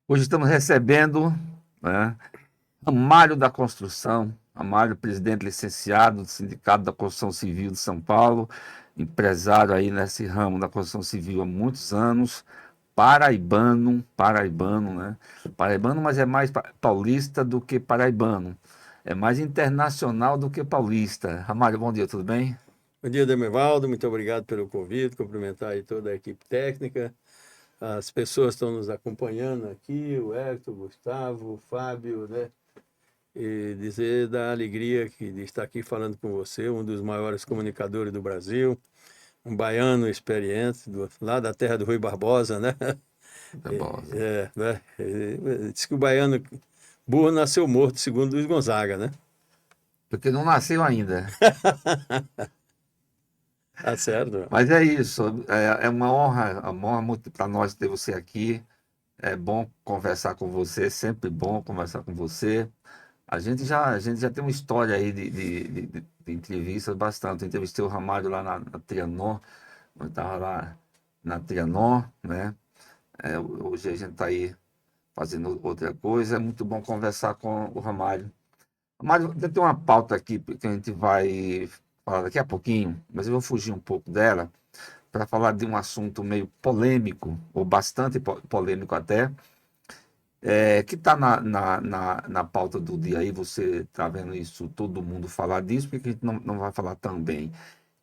Hoje estamos recebendo, né, Ramalho da Construção, Ramalho, presidente licenciado do Sindicato da Construção Civil de São Paulo, empresário aí nesse ramo da construção civil há muitos anos, paraibano, né? Paraibano, mas é mais paulista do que paraibano. É mais internacional do que paulista. Ramalho, bom dia, tudo bem? Bom dia, Demervaldo. Muito obrigado pelo convite. Cumprimentar aí toda a equipe técnica. As pessoas estão nos acompanhando aqui, o Hector, o Gustavo, o Fábio, né? E dizer da alegria de estar aqui falando com você, um dos maiores comunicadores do Brasil, um baiano experiente, lá da terra do Rui Barbosa, né? Tá bom. Né? Diz que o baiano burro nasceu morto, segundo Luiz Gonzaga, né? Porque não nasceu ainda. Tá certo. Mas é isso, é uma honra muito para nós ter você aqui. É bom conversar com você, sempre bom conversar com você. A gente já tem uma história aí de entrevistas bastante. Eu entrevistei o Ramalho lá na Trianon, eu estava lá na Trianon, né? Hoje a gente está aí fazendo outra coisa. É muito bom conversar com o Ramalho. Ramalho, tem uma pauta aqui que a gente vai falar daqui a pouquinho, mas eu vou fugir um pouco dela para falar de um assunto meio polêmico, ou bastante polêmico até, que está na pauta do dia aí, você está vendo isso, todo mundo falar disso, porque a gente não vai falar também,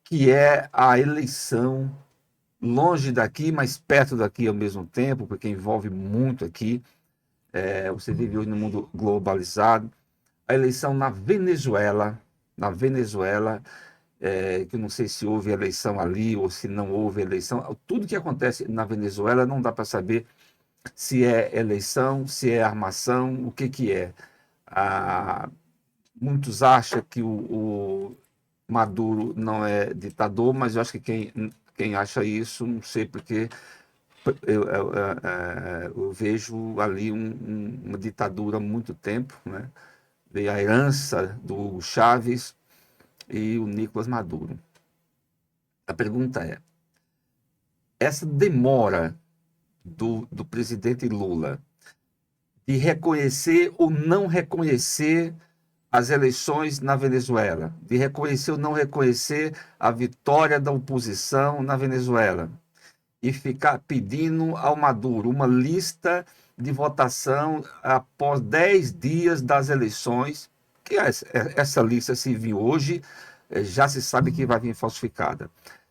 que é a eleição longe daqui, mas perto daqui ao mesmo tempo, porque envolve muito aqui. Você vive hoje no mundo globalizado. A eleição na Venezuela, que eu não sei se houve eleição ali ou se não houve eleição. Tudo que acontece na Venezuela não dá para saber se é eleição, se é armação, o que que é. Ah, muitos acham que o Maduro não é ditador, mas eu acho que quem acha isso, não sei porque eu vejo ali uma ditadura há muito tempo, né? Veio a herança do Chávez e o Nicolás Maduro. A pergunta é, essa demora do presidente Lula de reconhecer ou não reconhecer as eleições na Venezuela, de reconhecer ou não reconhecer a vitória da oposição na Venezuela, e ficar pedindo ao Maduro uma lista de votação após 10 dias das eleições, que essa lista, se vir hoje, já se sabe que vai vir falsificada.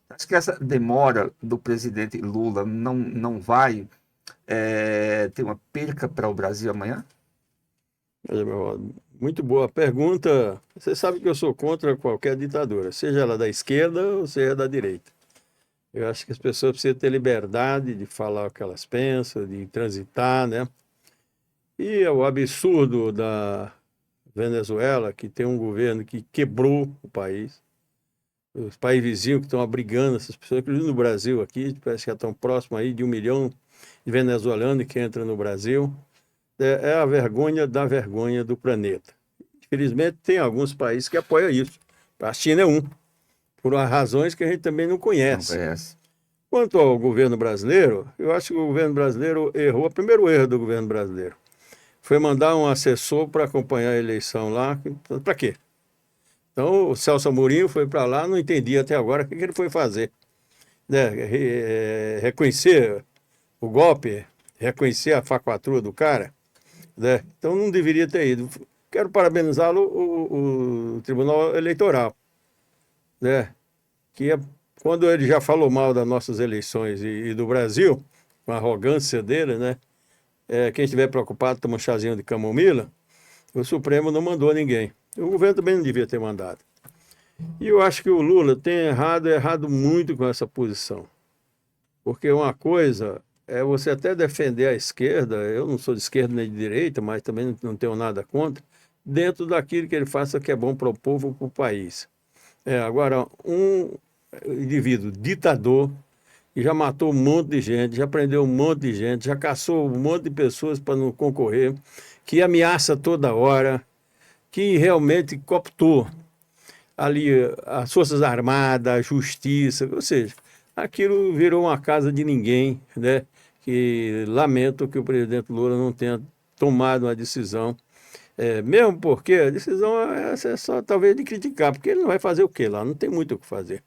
Acho que essa demora do presidente Lula não vai ter uma perca para o Brasil amanhã? Olha, muito boa pergunta. Você sabe que eu sou contra qualquer ditadura, seja ela da esquerda ou seja da direita. Eu acho que as pessoas precisam ter liberdade de falar o que elas pensam, de transitar, né? E é o absurdo da Venezuela, que tem um governo que quebrou o país. Os países vizinhos que estão abrigando essas pessoas, inclusive no Brasil aqui, parece que já estão próximos aí de 1 milhão de venezuelanos que entram no Brasil. É a vergonha da vergonha do planeta. Infelizmente, tem alguns países que apoiam isso. A China é um, por razões que a gente também não Não conhece. conhece. Quanto ao governo brasileiro, eu acho que o governo brasileiro errou. O primeiro erro do governo brasileiro foi mandar um assessor para acompanhar a eleição lá. Para quê? Então, o Celso Amorim foi para lá, não entendi até agora o que ele foi fazer. Né? Reconhecer o golpe, reconhecer a facatrua do cara, né? Então não deveria ter ido. Quero parabenizá-lo, o Tribunal Eleitoral, né? Que quando ele já falou mal das nossas eleições e do Brasil, com a arrogância dele, né? Quem estiver preocupado toma um chazinho de camomila, o Supremo não mandou ninguém. O governo também não devia ter mandado. E eu acho que o Lula tem errado muito com essa posição. Porque uma coisa é você até defender a esquerda, eu não sou de esquerda nem de direita, mas também não tenho nada contra, dentro daquilo que ele faça que é bom para o povo e para o país. Agora, um indivíduo ditador, que já matou um monte de gente, já prendeu um monte de gente, já caçou um monte de pessoas para não concorrer, que ameaça toda hora, que realmente cooptou ali as Forças Armadas, a Justiça, ou seja, aquilo virou uma casa de ninguém, né? que lamento que o presidente Lula não tenha tomado uma decisão, mesmo porque a decisão é só talvez de criticar, porque ele não vai fazer o quê lá? Não tem muito o que fazer,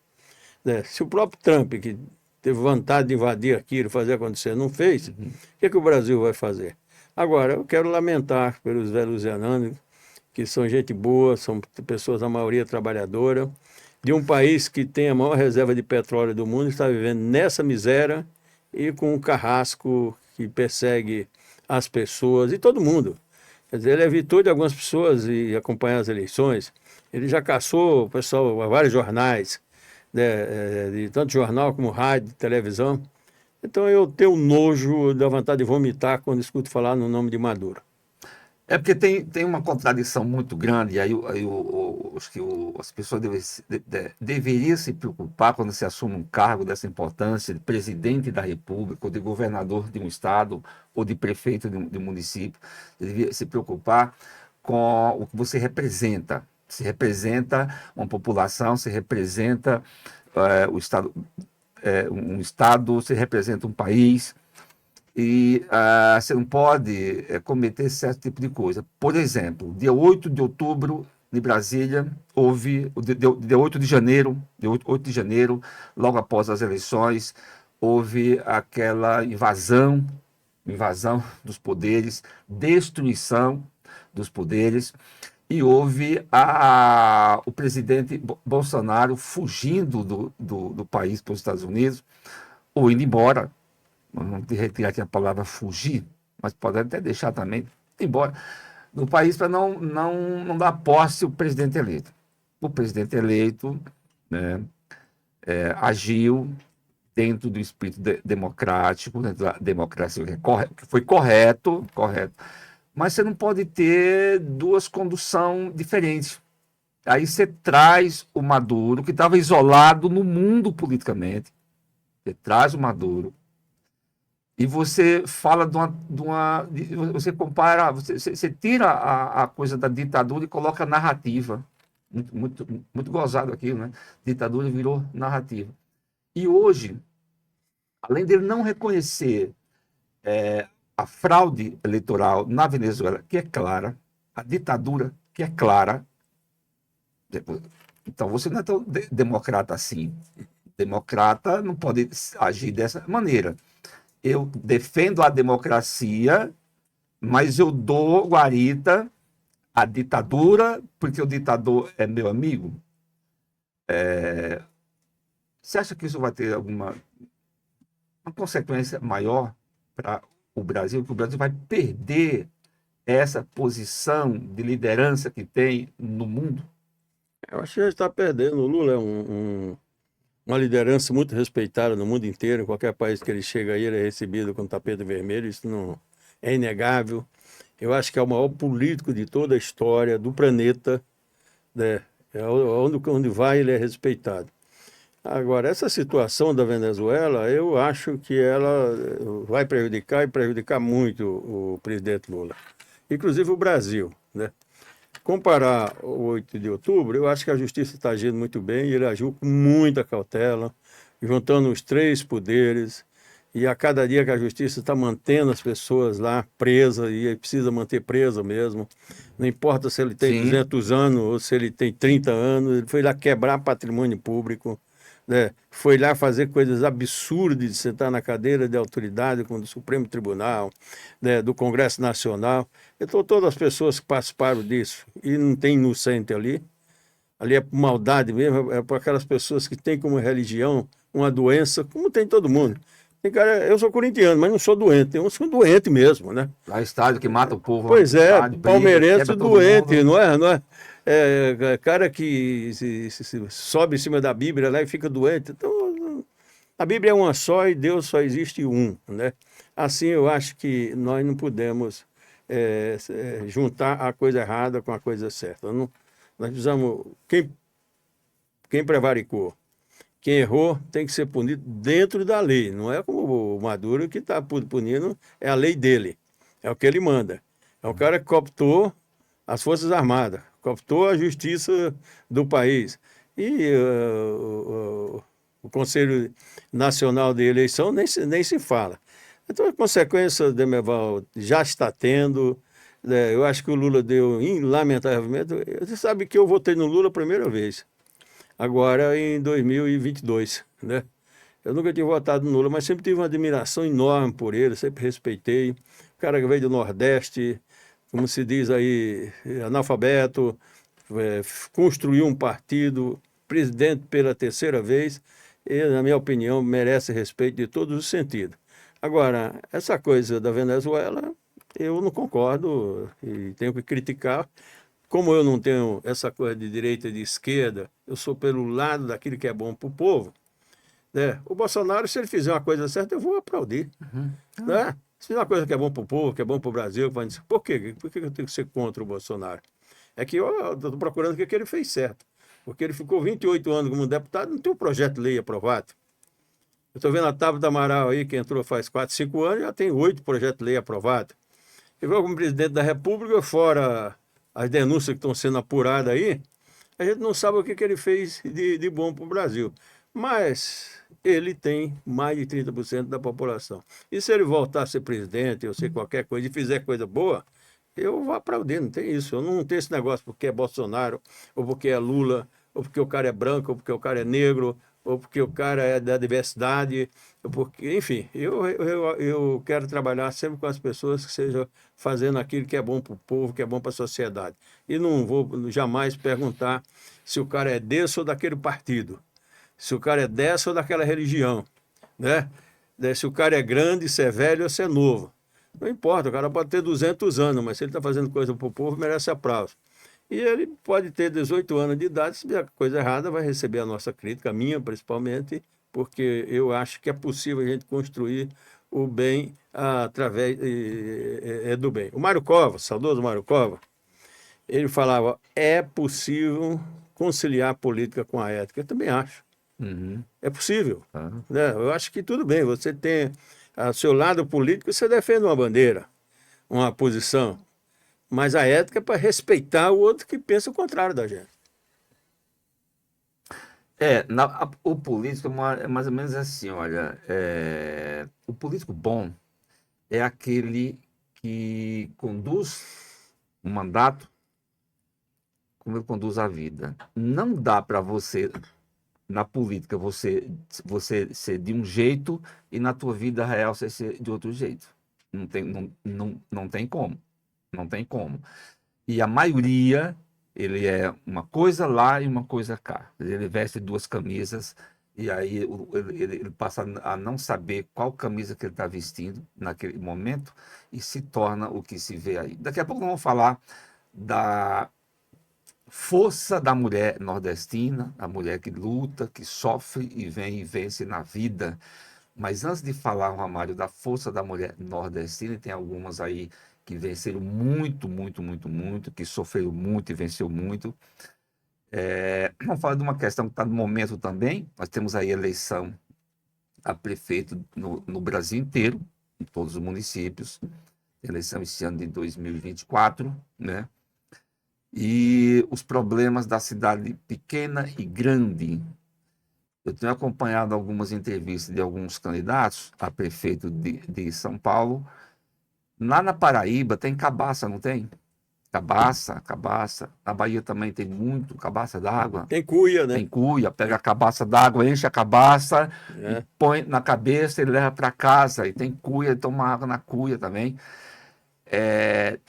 né? Se o próprio Trump, que teve vontade de invadir aquilo, fazer acontecer, não fez, o que o Brasil vai fazer? Agora, eu quero lamentar pelos venezuelanos, que são gente boa, são pessoas, a maioria trabalhadora, de um país que tem a maior reserva de petróleo do mundo, está vivendo nessa miséria e com um carrasco que persegue as pessoas e todo mundo. Quer dizer, ele evitou de algumas pessoas e acompanhar as eleições. Ele já caçou o pessoal a vários jornais, né, de tanto jornal como rádio, televisão. Então eu tenho nojo, da vontade de vomitar quando escuto falar no nome de Maduro. É porque tem uma contradição muito grande, e acho que as pessoas deveriam se preocupar quando se assume um cargo dessa importância, de presidente da República, ou de governador de um estado, ou de prefeito de um município, deveria se preocupar com o que você representa. Se representa uma população, se representa o estado, um estado, se representa um país. E você não pode cometer certo tipo de coisa. Por exemplo, dia 8 de outubro, em Brasília, houve, dia 8 de janeiro, logo após as eleições, houve aquela invasão dos poderes, destruição dos poderes, e houve o presidente Bolsonaro fugindo do país para os Estados Unidos, ou indo embora. Vamos retirar aqui a palavra fugir, mas pode até deixar também, ir embora, do país para não dar posse ao presidente eleito. O presidente eleito, né, agiu dentro do espírito democrático, dentro da democracia, que foi correto, mas você não pode ter duas conduções diferentes. Aí você traz o Maduro, que estava isolado no mundo politicamente, você traz o Maduro, e você fala você compara, você tira a coisa da ditadura e coloca narrativa. Muito gozado aquilo, né? Ditadura virou narrativa. E hoje, além dele não reconhecer a fraude eleitoral na Venezuela, que é clara, a ditadura, que é clara, então você não é tão democrata assim. Democrata não pode agir dessa maneira. Eu defendo a democracia, mas eu dou guarita à ditadura, porque o ditador é meu amigo. Você acha que isso vai ter uma consequência maior para o Brasil, que o Brasil vai perder essa posição de liderança que tem no mundo? Eu acho que já está perdendo. O Lula é uma liderança muito respeitada no mundo inteiro. Em qualquer país que ele chega aí, ele é recebido com tapete vermelho. Isso não é inegável. Eu acho que é o maior político de toda a história do planeta, né? Onde vai, ele é respeitado. Agora, essa situação da Venezuela, eu acho que ela vai prejudicar e prejudicar muito o presidente Lula. Inclusive o Brasil, né? Comparar o 8 de outubro, eu acho que a justiça está agindo muito bem e ele agiu com muita cautela, juntando os três poderes. E a cada dia que a justiça está mantendo as pessoas lá presas, e precisa manter presa mesmo, não importa se ele tem 200 anos ou se ele tem 30 anos, ele foi lá quebrar patrimônio público, né? Foi lá fazer coisas absurdas de sentar na cadeira de autoridade como do Supremo Tribunal, né, do Congresso Nacional. Então, todas as pessoas que participaram disso, e não tem inocente ali é por maldade mesmo, é por aquelas pessoas que têm como religião uma doença, como tem todo mundo. Tem cara, eu sou corintiano, mas não sou doente, eu sou doente mesmo, né? Lá estádio que mata o povo. Pois é, estádio, palmeirense doente, não é? Cara que se sobe em cima da Bíblia lá e fica doente. Então, a Bíblia é uma só e Deus só existe um, né? Assim, eu acho que nós não podemos juntar a coisa errada com a coisa certa. Nós precisamos... Quem prevaricou, quem errou, tem que ser punido dentro da lei. Não é como o Maduro que está punindo, é a lei dele. É o que ele manda. É o cara que cooptou as Forças Armadas, cooptou a justiça do país. E o Conselho Nacional de Eleição nem se fala. Então, a consequência, Demerval, já está tendo. Né? Eu acho que o Lula deu, lamentavelmente. Você sabe que eu votei no Lula a primeira vez, agora em 2022, né? Eu nunca tinha votado no Lula, mas sempre tive uma admiração enorme por ele, sempre respeitei. O cara que veio do Nordeste, como se diz aí, analfabeto, construiu um partido, presidente pela terceira vez, e, na minha opinião, merece respeito de todos os sentidos. Agora, essa coisa da Venezuela, eu não concordo e tenho que criticar. Como eu não tenho essa coisa de direita e de esquerda, eu sou pelo lado daquilo que é bom para o povo, né? O Bolsonaro, se ele fizer uma coisa certa, eu vou aplaudir. Uhum. Né? Se fizer uma coisa que é bom para o povo, que é bom para o Brasil, por quê? Por que eu tenho que ser contra o Bolsonaro? É que eu estou procurando o que ele fez certo. Porque ele ficou 28 anos como deputado, não tem um projeto de lei aprovado. Eu estou vendo a Tabata Amaral aí, que entrou faz 4, 5 anos, já tem 8 projetos de lei aprovados. Igual como presidente da República, fora as denúncias que estão sendo apuradas aí, a gente não sabe o que ele fez de bom para o Brasil. Mas ele tem mais de 30% da população. E se ele voltar a ser presidente, ou ser qualquer coisa, e fizer coisa boa, eu vou aplaudir, não tem isso. Eu não tenho esse negócio porque é Bolsonaro, ou porque é Lula, ou porque o cara é branco, ou porque o cara é negro, ou porque o cara é da diversidade, ou porque, enfim, eu quero trabalhar sempre com as pessoas que sejam fazendo aquilo que é bom para o povo, que é bom para a sociedade. E não vou jamais perguntar se o cara é desse ou daquele partido, se o cara é dessa ou daquela religião, né? Se o cara é grande, se é velho ou se é novo. Não importa, o cara pode ter 200 anos, mas se ele está fazendo coisa para o povo, merece aplauso. E ele pode ter 18 anos de idade, se fizer coisa errada, vai receber a nossa crítica, a minha principalmente, porque eu acho que é possível a gente construir o bem através do bem. O Mário Covas, saudoso Mário Covas, ele falava, é possível conciliar a política com a ética. Eu também acho. Uhum. É possível. Tá. Né? Eu acho que tudo bem, você tem o seu lado político, você defende uma bandeira, uma posição, mas a ética é para respeitar o outro que pensa o contrário da gente. O político é mais ou menos assim, olha, o político bom é aquele que conduz um mandato como ele conduz a vida. Não dá para você, na política, você ser de um jeito e na tua vida real você ser de outro jeito. Não tem como. Não tem como. E a maioria, ele é uma coisa lá e uma coisa cá. Ele veste duas camisas e aí ele passa a não saber qual camisa que ele está vestindo naquele momento e se torna o que se vê aí. Daqui a pouco nós vamos falar da força da mulher nordestina, a mulher que luta, que sofre e vem e vence na vida. Mas antes de falar, Ramário, da força da mulher nordestina, e tem algumas aí que venceram muito, muito, muito, muito, que sofreram muito e venceu muito. Vamos falar de uma questão que está no momento também. Nós temos aí eleição a prefeito no Brasil inteiro, em todos os municípios. Eleição esse ano de 2024, né? E os problemas da cidade pequena e grande. Eu tenho acompanhado algumas entrevistas de alguns candidatos a prefeito de São Paulo. Lá na Paraíba tem cabaça, não tem? Cabaça. Na Bahia também tem muito cabaça d'água. Tem cuia, né? Tem cuia, pega a cabaça d'água, enche a cabaça e põe na cabeça e leva para casa. E tem cuia, toma água na cuia também.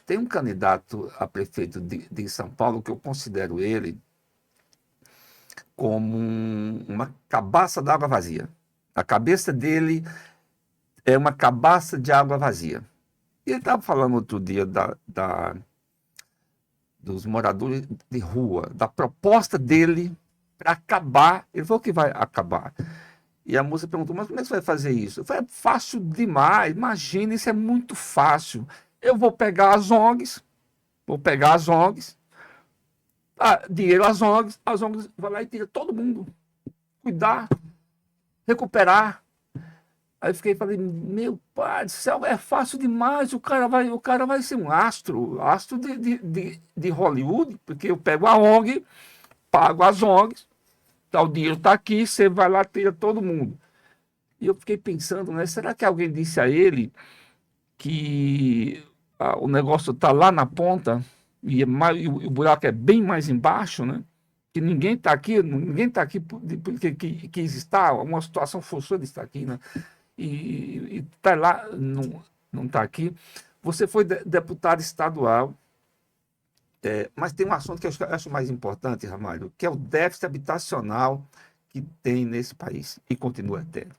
Tem um candidato a prefeito de São Paulo que eu considero ele como uma cabaça d'água vazia. A cabeça dele é uma cabaça de água vazia. E ele estava falando outro dia dos moradores de rua, da proposta dele para acabar. Ele falou que vai acabar. E a moça perguntou, mas como é que você vai fazer isso? Eu falei, é fácil demais, imagina, isso é muito fácil. Eu vou pegar as ONGs, dinheiro às ONGs vai lá e tira todo mundo. Cuidar, recuperar. Aí eu falei, meu pai do céu, é fácil demais, o cara vai ser um astro de Hollywood, porque eu pego a ONG, pago as ONGs, o dinheiro está aqui, você vai lá, tira todo mundo. E eu fiquei pensando, né? Será que alguém disse a ele que o negócio está lá na ponta e o buraco é bem mais embaixo, né? Que ninguém está aqui porque quis estar, uma situação forçou de estar aqui, né? E está lá, não está aqui. Você foi deputado estadual, mas tem um assunto que eu acho mais importante, Ramalho, que é o déficit habitacional que tem nesse país e continua tendo.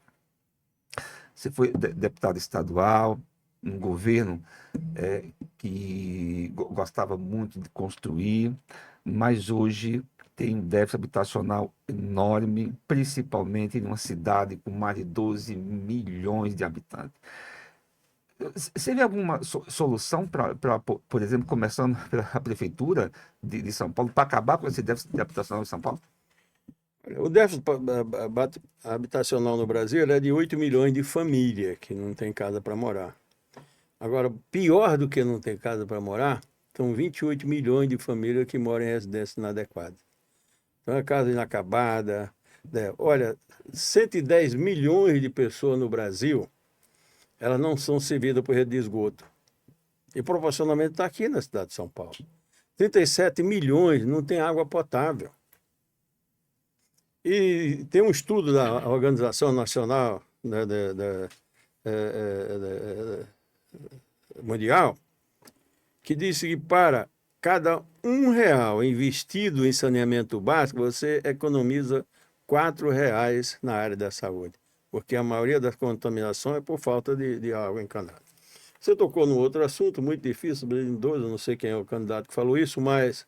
Você foi deputado estadual, um governo que gostava muito de construir, mas hoje tem um déficit habitacional enorme, principalmente em uma cidade com mais de 12 milhões de habitantes. Você vê alguma solução para, por exemplo, começando pela prefeitura de São Paulo, para acabar com esse déficit habitacional em São Paulo? O déficit habitacional no Brasil é de 8 milhões de famílias que não tem casa para morar. Agora, pior do que não ter casa para morar, são 28 milhões de famílias que moram em residências inadequadas. Então, é casa inacabada. Olha, 110 milhões de pessoas no Brasil, elas não são servidas por rede de esgoto. E proporcionalmente está aqui na cidade de São Paulo. 37 milhões não tem água potável. E tem um estudo da Organização Nacional Mundial que diz que para cada R$ 1 investido em saneamento básico, você economiza R$ 4 na área da saúde, porque a maioria das contaminações é por falta de água encanada. Você tocou num outro assunto muito difícil, eu não sei quem é o candidato que falou isso, mas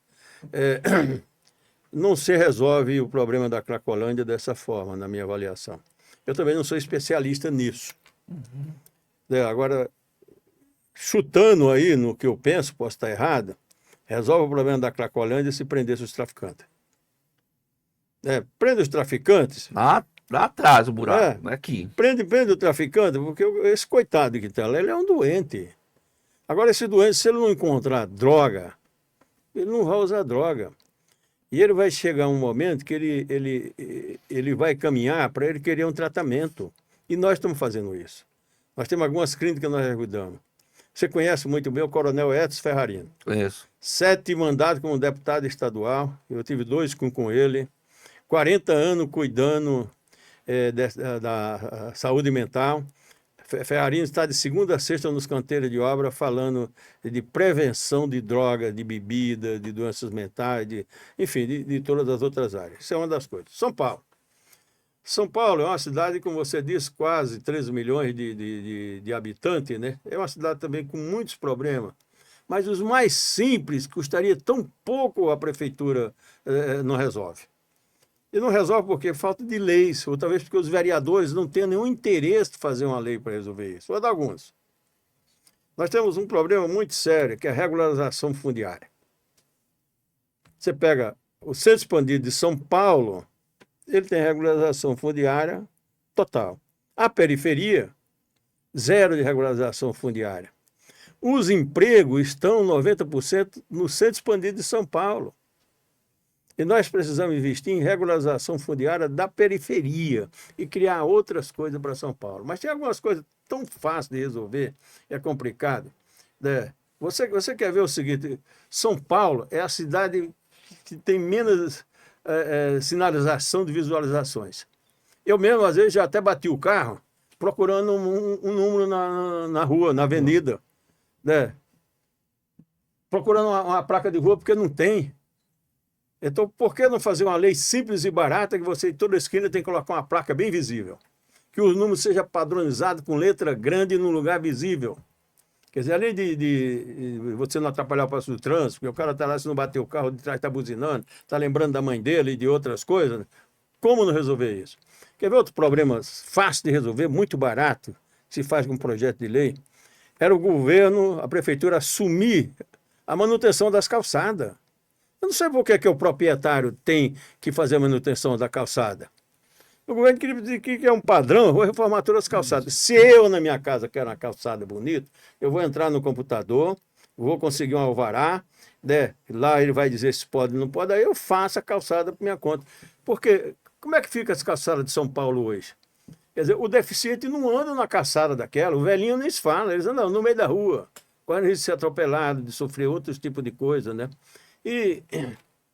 não se resolve o problema da Cracolândia dessa forma, na minha avaliação. Eu também não sou especialista nisso. Agora, chutando aí no que eu penso, posso estar errado, resolve o problema da Cracolândia se prendesse os traficantes. Prende os traficantes. Lá atrás o buraco, não é aqui. Prende o traficante, porque esse coitado que está lá, ele é um doente. Agora, esse doente, se ele não encontrar droga, ele não vai usar droga. E ele vai chegar um momento que ele vai caminhar para ele querer um tratamento. E nós estamos fazendo isso. Nós temos algumas clínicas que nós ajudamos. Você conhece muito bem o Coronel Edson Ferrarino. Conheço. 7 mandatos como deputado estadual, eu tive 2 com ele. 40 anos cuidando da saúde mental. Ferrarino está de segunda a sexta nos canteiros de obra falando de prevenção de droga, de bebida, de doenças mentais, enfim, de todas as outras áreas. Isso é uma das coisas. São Paulo. São Paulo é uma cidade, como você disse, quase 13 milhões de habitantes, né? É uma cidade também com muitos problemas. Mas os mais simples, custaria tão pouco a prefeitura não resolve. E não resolve porque falta de leis, ou talvez porque os vereadores não tenham nenhum interesse de fazer uma lei para resolver isso. Vou dar alguns. Nós temos um problema muito sério, que é a regularização fundiária. Você pega o Centro Expandido de São Paulo, ele tem regularização fundiária total. A periferia, zero de regularização fundiária. Os empregos estão 90% no Centro Expandido de São Paulo. E nós precisamos investir em regularização fundiária da periferia e criar outras coisas para São Paulo. Mas tem algumas coisas tão fáceis de resolver, é complicado. Você quer ver o seguinte, São Paulo é a cidade que tem menos sinalização de visualizações. Eu mesmo, às vezes, já até bati o carro procurando um número na rua, na avenida. Procurando uma placa de rua, porque não tem. Então, por que não fazer uma lei simples e barata que você, em toda esquina, tem que colocar uma placa bem visível? Que o número seja padronizado com letra grande num lugar visível. Quer dizer, além de você não atrapalhar o passo do trânsito, porque o cara está lá, se não bater o carro, de trás está buzinando, está lembrando da mãe dele e de outras coisas. Como não resolver isso? Quer ver outro problema fácil de resolver, muito barato, que se faz com um projeto de lei? Era o governo, a prefeitura, assumir a manutenção das calçadas. Eu não sei por que o proprietário tem que fazer a manutenção da calçada. O governo queria dizer que é um padrão, eu vou reformar todas as calçadas. Se eu, na minha casa, quero uma calçada bonita, eu vou entrar no computador, vou conseguir um alvará, lá ele vai dizer se pode ou não pode, aí eu faço a calçada por minha conta. Porque como é que fica as calçadas de São Paulo hoje? Quer dizer, o deficiente não anda na calçada daquela, o velhinho nem se fala, eles andam no meio da rua, correm risco de ser atropelado, de sofrer outros tipos de coisa, né? E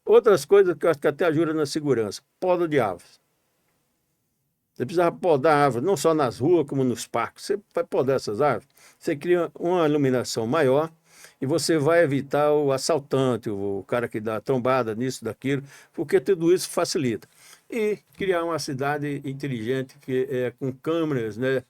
outras coisas que eu acho que até ajudam na segurança, poda de árvores. Você precisa podar árvores, não só nas ruas, como nos parques. Você vai podar essas árvores, você cria uma iluminação maior e você vai evitar o assaltante, o cara que dá trombada nisso, daquilo, porque tudo isso facilita. E criar uma cidade inteligente que com câmeras, né,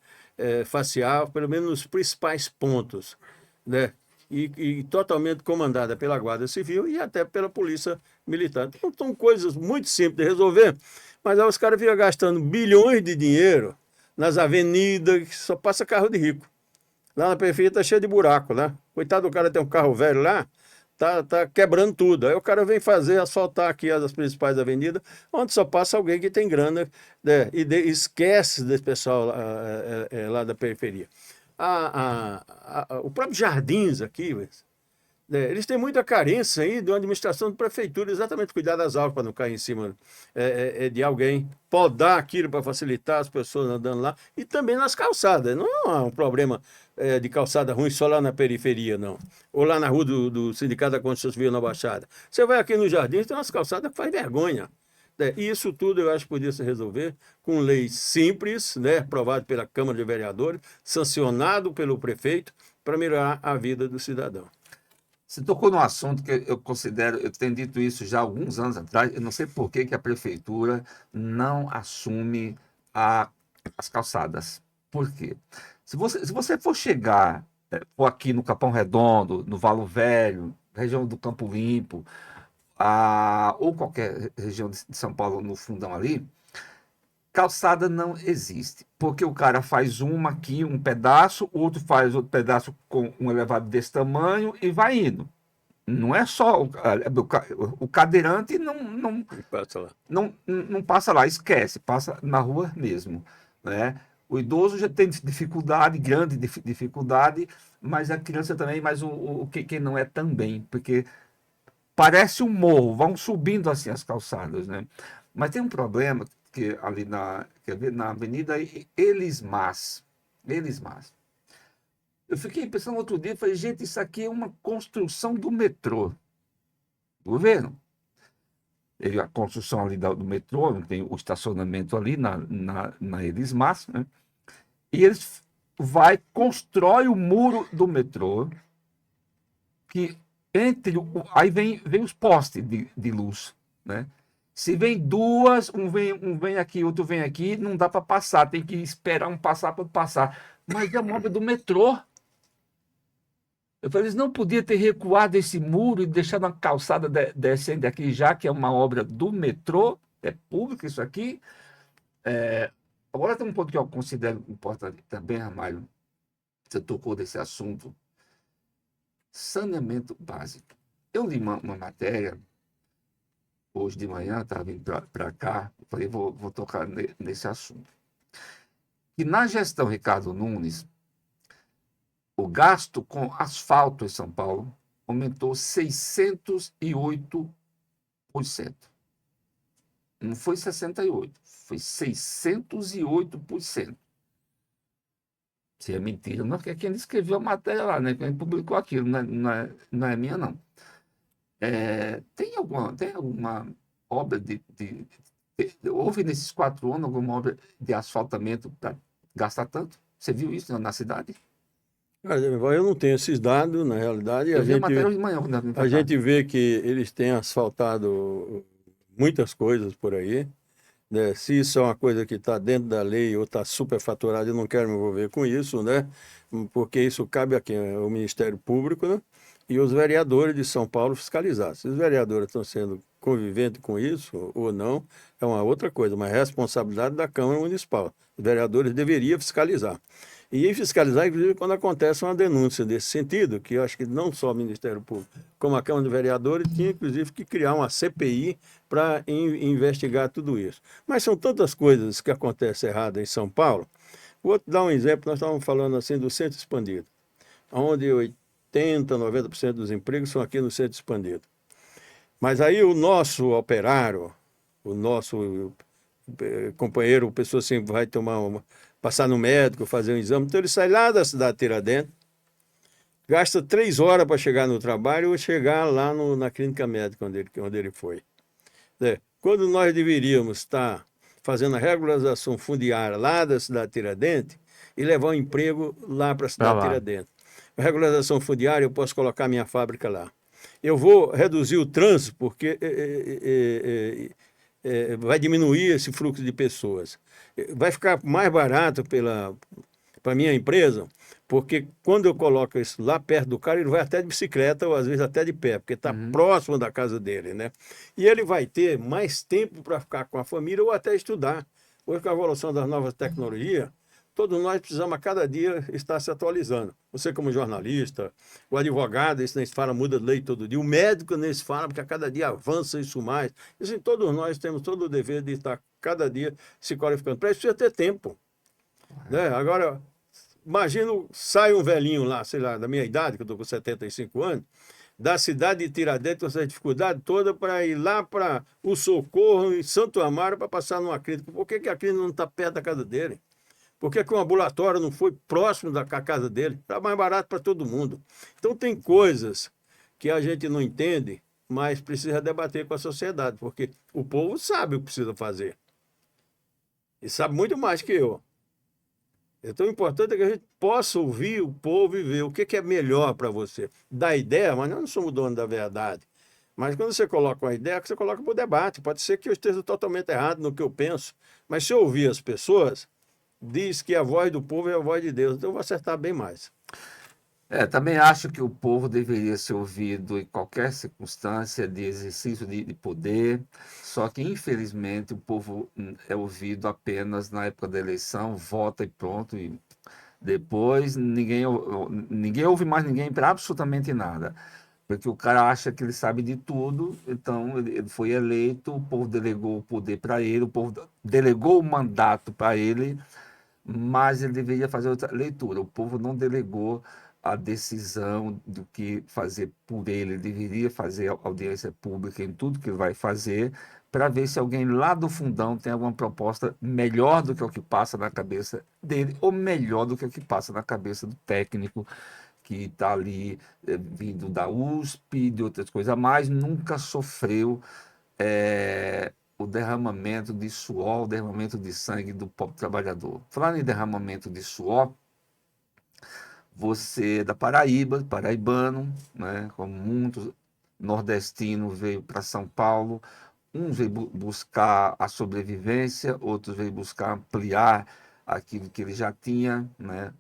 facial, pelo menos nos principais pontos, né? E totalmente comandada pela Guarda Civil e até pela Polícia Militar. Então, são coisas muito simples de resolver, mas aí os caras ficam gastando bilhões de dinheiro nas avenidas, que só passa carro de rico. Lá na periferia tá cheio de buraco, né? Coitado do cara tem um carro velho lá, tá quebrando tudo. Aí o cara vem fazer, asfaltar aqui as principais avenidas, onde só passa alguém que tem grana, né? E esquece desse pessoal lá da periferia. O próprio Jardins aqui, eles têm muita carência aí de uma administração de prefeitura, exatamente cuidar das árvores para não cair em cima de alguém, podar aquilo para facilitar as pessoas andando lá, e também nas calçadas. Não é um problema de calçada ruim só lá na periferia, não. Ou lá na rua do Sindicato da Construção Civil na Baixada. Você vai aqui no Jardim, tem umas calçadas que faz vergonha. E isso tudo eu acho que podia se resolver com leis simples, né, aprovado pela Câmara de Vereadores, sancionado pelo prefeito, para melhorar a vida do cidadão. Você tocou num assunto que eu considero, eu tenho dito isso já há alguns anos atrás, eu não sei por que que a prefeitura não assume as calçadas. Por quê? Se você for chegar, for aqui no Capão Redondo, no Valo Velho, região do Campo Limpo, ou qualquer região de São Paulo no fundão ali, calçada não existe, porque o cara faz uma aqui, um pedaço, outro faz outro pedaço com um elevado desse tamanho e vai indo. Não é só o cadeirante Passa lá. não passa lá, esquece, passa na rua mesmo, né? O idoso já tem dificuldade, grande dificuldade, mas a criança também, mas quem não é também, porque parece um morro, vão subindo assim as calçadas, né? Mas tem um problema que ali quer ver, na Avenida Elismás. Elismás. Eu fiquei pensando outro dia, falei, gente, isso aqui é uma construção do metrô. Do governo. A construção ali do metrô, tem o estacionamento ali na Elismás, né? E eles constrói o muro do metrô, que aí vem os postes de luz, né? Se vem duas, um vem aqui, outro vem aqui, não dá para passar, tem que esperar um passar para passar. Mas é uma obra do metrô. Eu falei, eles não podiam ter recuado esse muro e deixado uma calçada descendo aqui, já que é uma obra do metrô, é público isso aqui. Agora tem um ponto que eu considero importante também, Ramalho, você tocou desse assunto, saneamento básico. Eu li uma matéria hoje de manhã, estava vindo para cá, eu falei, vou tocar nesse assunto. E na gestão Ricardo Nunes, o gasto com asfalto em São Paulo aumentou 608%. Não foi 68%, foi 608%. Se é mentira, não, porque quem escreveu a matéria lá, né? Quem publicou aquilo, não é minha, não. Tem alguma obra houve nesses 4 anos alguma obra de asfaltamento para gastar tanto? Você viu isso na cidade? Olha, eu não tenho esses dados, na realidade, Eu vi a matéria hoje de manhã, quando eu vim pra a cá. gente vê que eles têm asfaltado muitas coisas por aí, né? Se isso é uma coisa que está dentro da lei ou está superfaturado, eu não quero me envolver com isso, né? Porque isso cabe aqui ao Ministério Público, né? E os vereadores de São Paulo fiscalizar. Se os vereadores estão sendo conviventes com isso ou não, é uma outra coisa, mas é responsabilidade da Câmara Municipal. Os vereadores deveriam fiscalizar. E fiscalizar, inclusive, quando acontece uma denúncia desse sentido, que eu acho que não só o Ministério Público, como a Câmara de Vereadores, tinha, inclusive, que criar uma CPI para investigar tudo isso. Mas são tantas coisas que acontecem erradas em São Paulo. Vou dar um exemplo, nós estávamos falando assim do centro expandido, onde 80%, 90% dos empregos são aqui no centro expandido. Mas aí o nosso operário, o nosso companheiro, pessoa sempre vai passar no médico, fazer um exame. Então ele sai lá da cidade de Tiradentes, gasta 3 horas para chegar no trabalho ou chegar lá na clínica médica onde ele foi. Quando nós deveríamos estar fazendo a regularização fundiária lá da cidade de Tiradentes e levar o emprego lá para a Para cidade de lá. Tiradentes. A regularização fundiária, eu posso colocar minha fábrica lá. Eu vou reduzir o trânsito, porque vai diminuir esse fluxo de pessoas. Vai ficar mais barato para a minha empresa, porque quando eu coloco isso lá perto do cara, ele vai até de bicicleta ou às vezes até de pé, porque está Uhum. próximo da casa dele, né? E ele vai ter mais tempo para ficar com a família ou até estudar. Hoje, com a evolução das novas tecnologias, todos nós precisamos a cada dia estar se atualizando. Você como jornalista, o advogado, isso nem se fala, muda de lei todo dia. O médico nem se fala, porque a cada dia avança isso mais. Assim, todos nós temos todo o dever de estar cada dia se qualificando. Para isso precisa ter tempo, né? Agora, imagino, sai um velhinho lá, sei lá, da minha idade, que eu estou com 75 anos, da cidade de Tiradentes, com essa dificuldade toda, para ir lá para o Socorro, em Santo Amaro, para passar numa clínica. Por que a clínica não está perto da casa dele? Por que o ambulatório não foi próximo da casa dele? Está mais barato para todo mundo. Então, tem coisas que a gente não entende, mas precisa debater com a sociedade, porque o povo sabe o que precisa fazer. E sabe muito mais que eu. Então, o importante é que a gente possa ouvir o povo e ver o que é melhor para você. Dar ideia, mas nós não somos donos da verdade. Mas quando você coloca uma ideia, você coloca para o debate. Pode ser que eu esteja totalmente errado no que eu penso, mas se eu ouvir as pessoas, diz que a voz do povo é a voz de Deus. Então eu vou acertar bem mais. Também acho que o povo deveria ser ouvido em qualquer circunstância de exercício de poder, só que, infelizmente, o povo é ouvido apenas na época da eleição, vota e pronto, e depois ninguém ouve mais ninguém para absolutamente nada, porque o cara acha que ele sabe de tudo, então ele foi eleito, o povo delegou o poder para ele, o povo delegou o mandato para ele, mas ele deveria fazer outra leitura. O povo não delegou a decisão do que fazer por ele. Ele deveria fazer audiência pública em tudo que ele vai fazer, para ver se alguém lá do fundão tem alguma proposta melhor do que o que passa na cabeça dele, ou melhor do que o que passa na cabeça do técnico que está ali vindo da USP, de outras coisas, mas nunca sofreu o derramamento de suor, o derramamento de sangue do pobre trabalhador. Falando em derramamento de suor, você é da Paraíba, paraibano, né, como muitos nordestinos veio para São Paulo, uns veio buscar a sobrevivência, outros veio buscar ampliar aquilo que ele já tinha, né?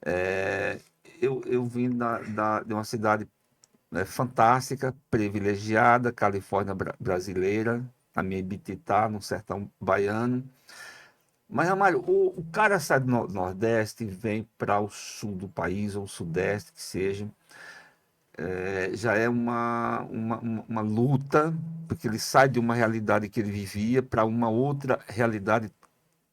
É, eu vim de uma cidade fantástica, privilegiada, Califórnia brasileira, a minha Ibititá, no sertão baiano. Mas, Ramalho, o cara sai do Nordeste e vem para o sul do país, ou Sudeste, que seja, já é uma luta, porque ele sai de uma realidade que ele vivia para uma outra realidade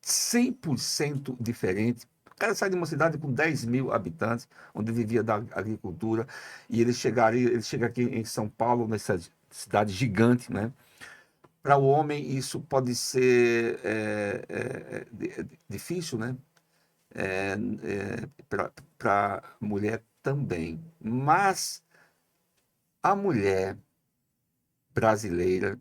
100% diferente. O cara sai de uma cidade com 10 mil habitantes, onde vivia da agricultura, e ele chega aqui em São Paulo, nessa cidade gigante, né? Para o homem isso pode ser difícil, né? Para a mulher também. Mas a mulher brasileira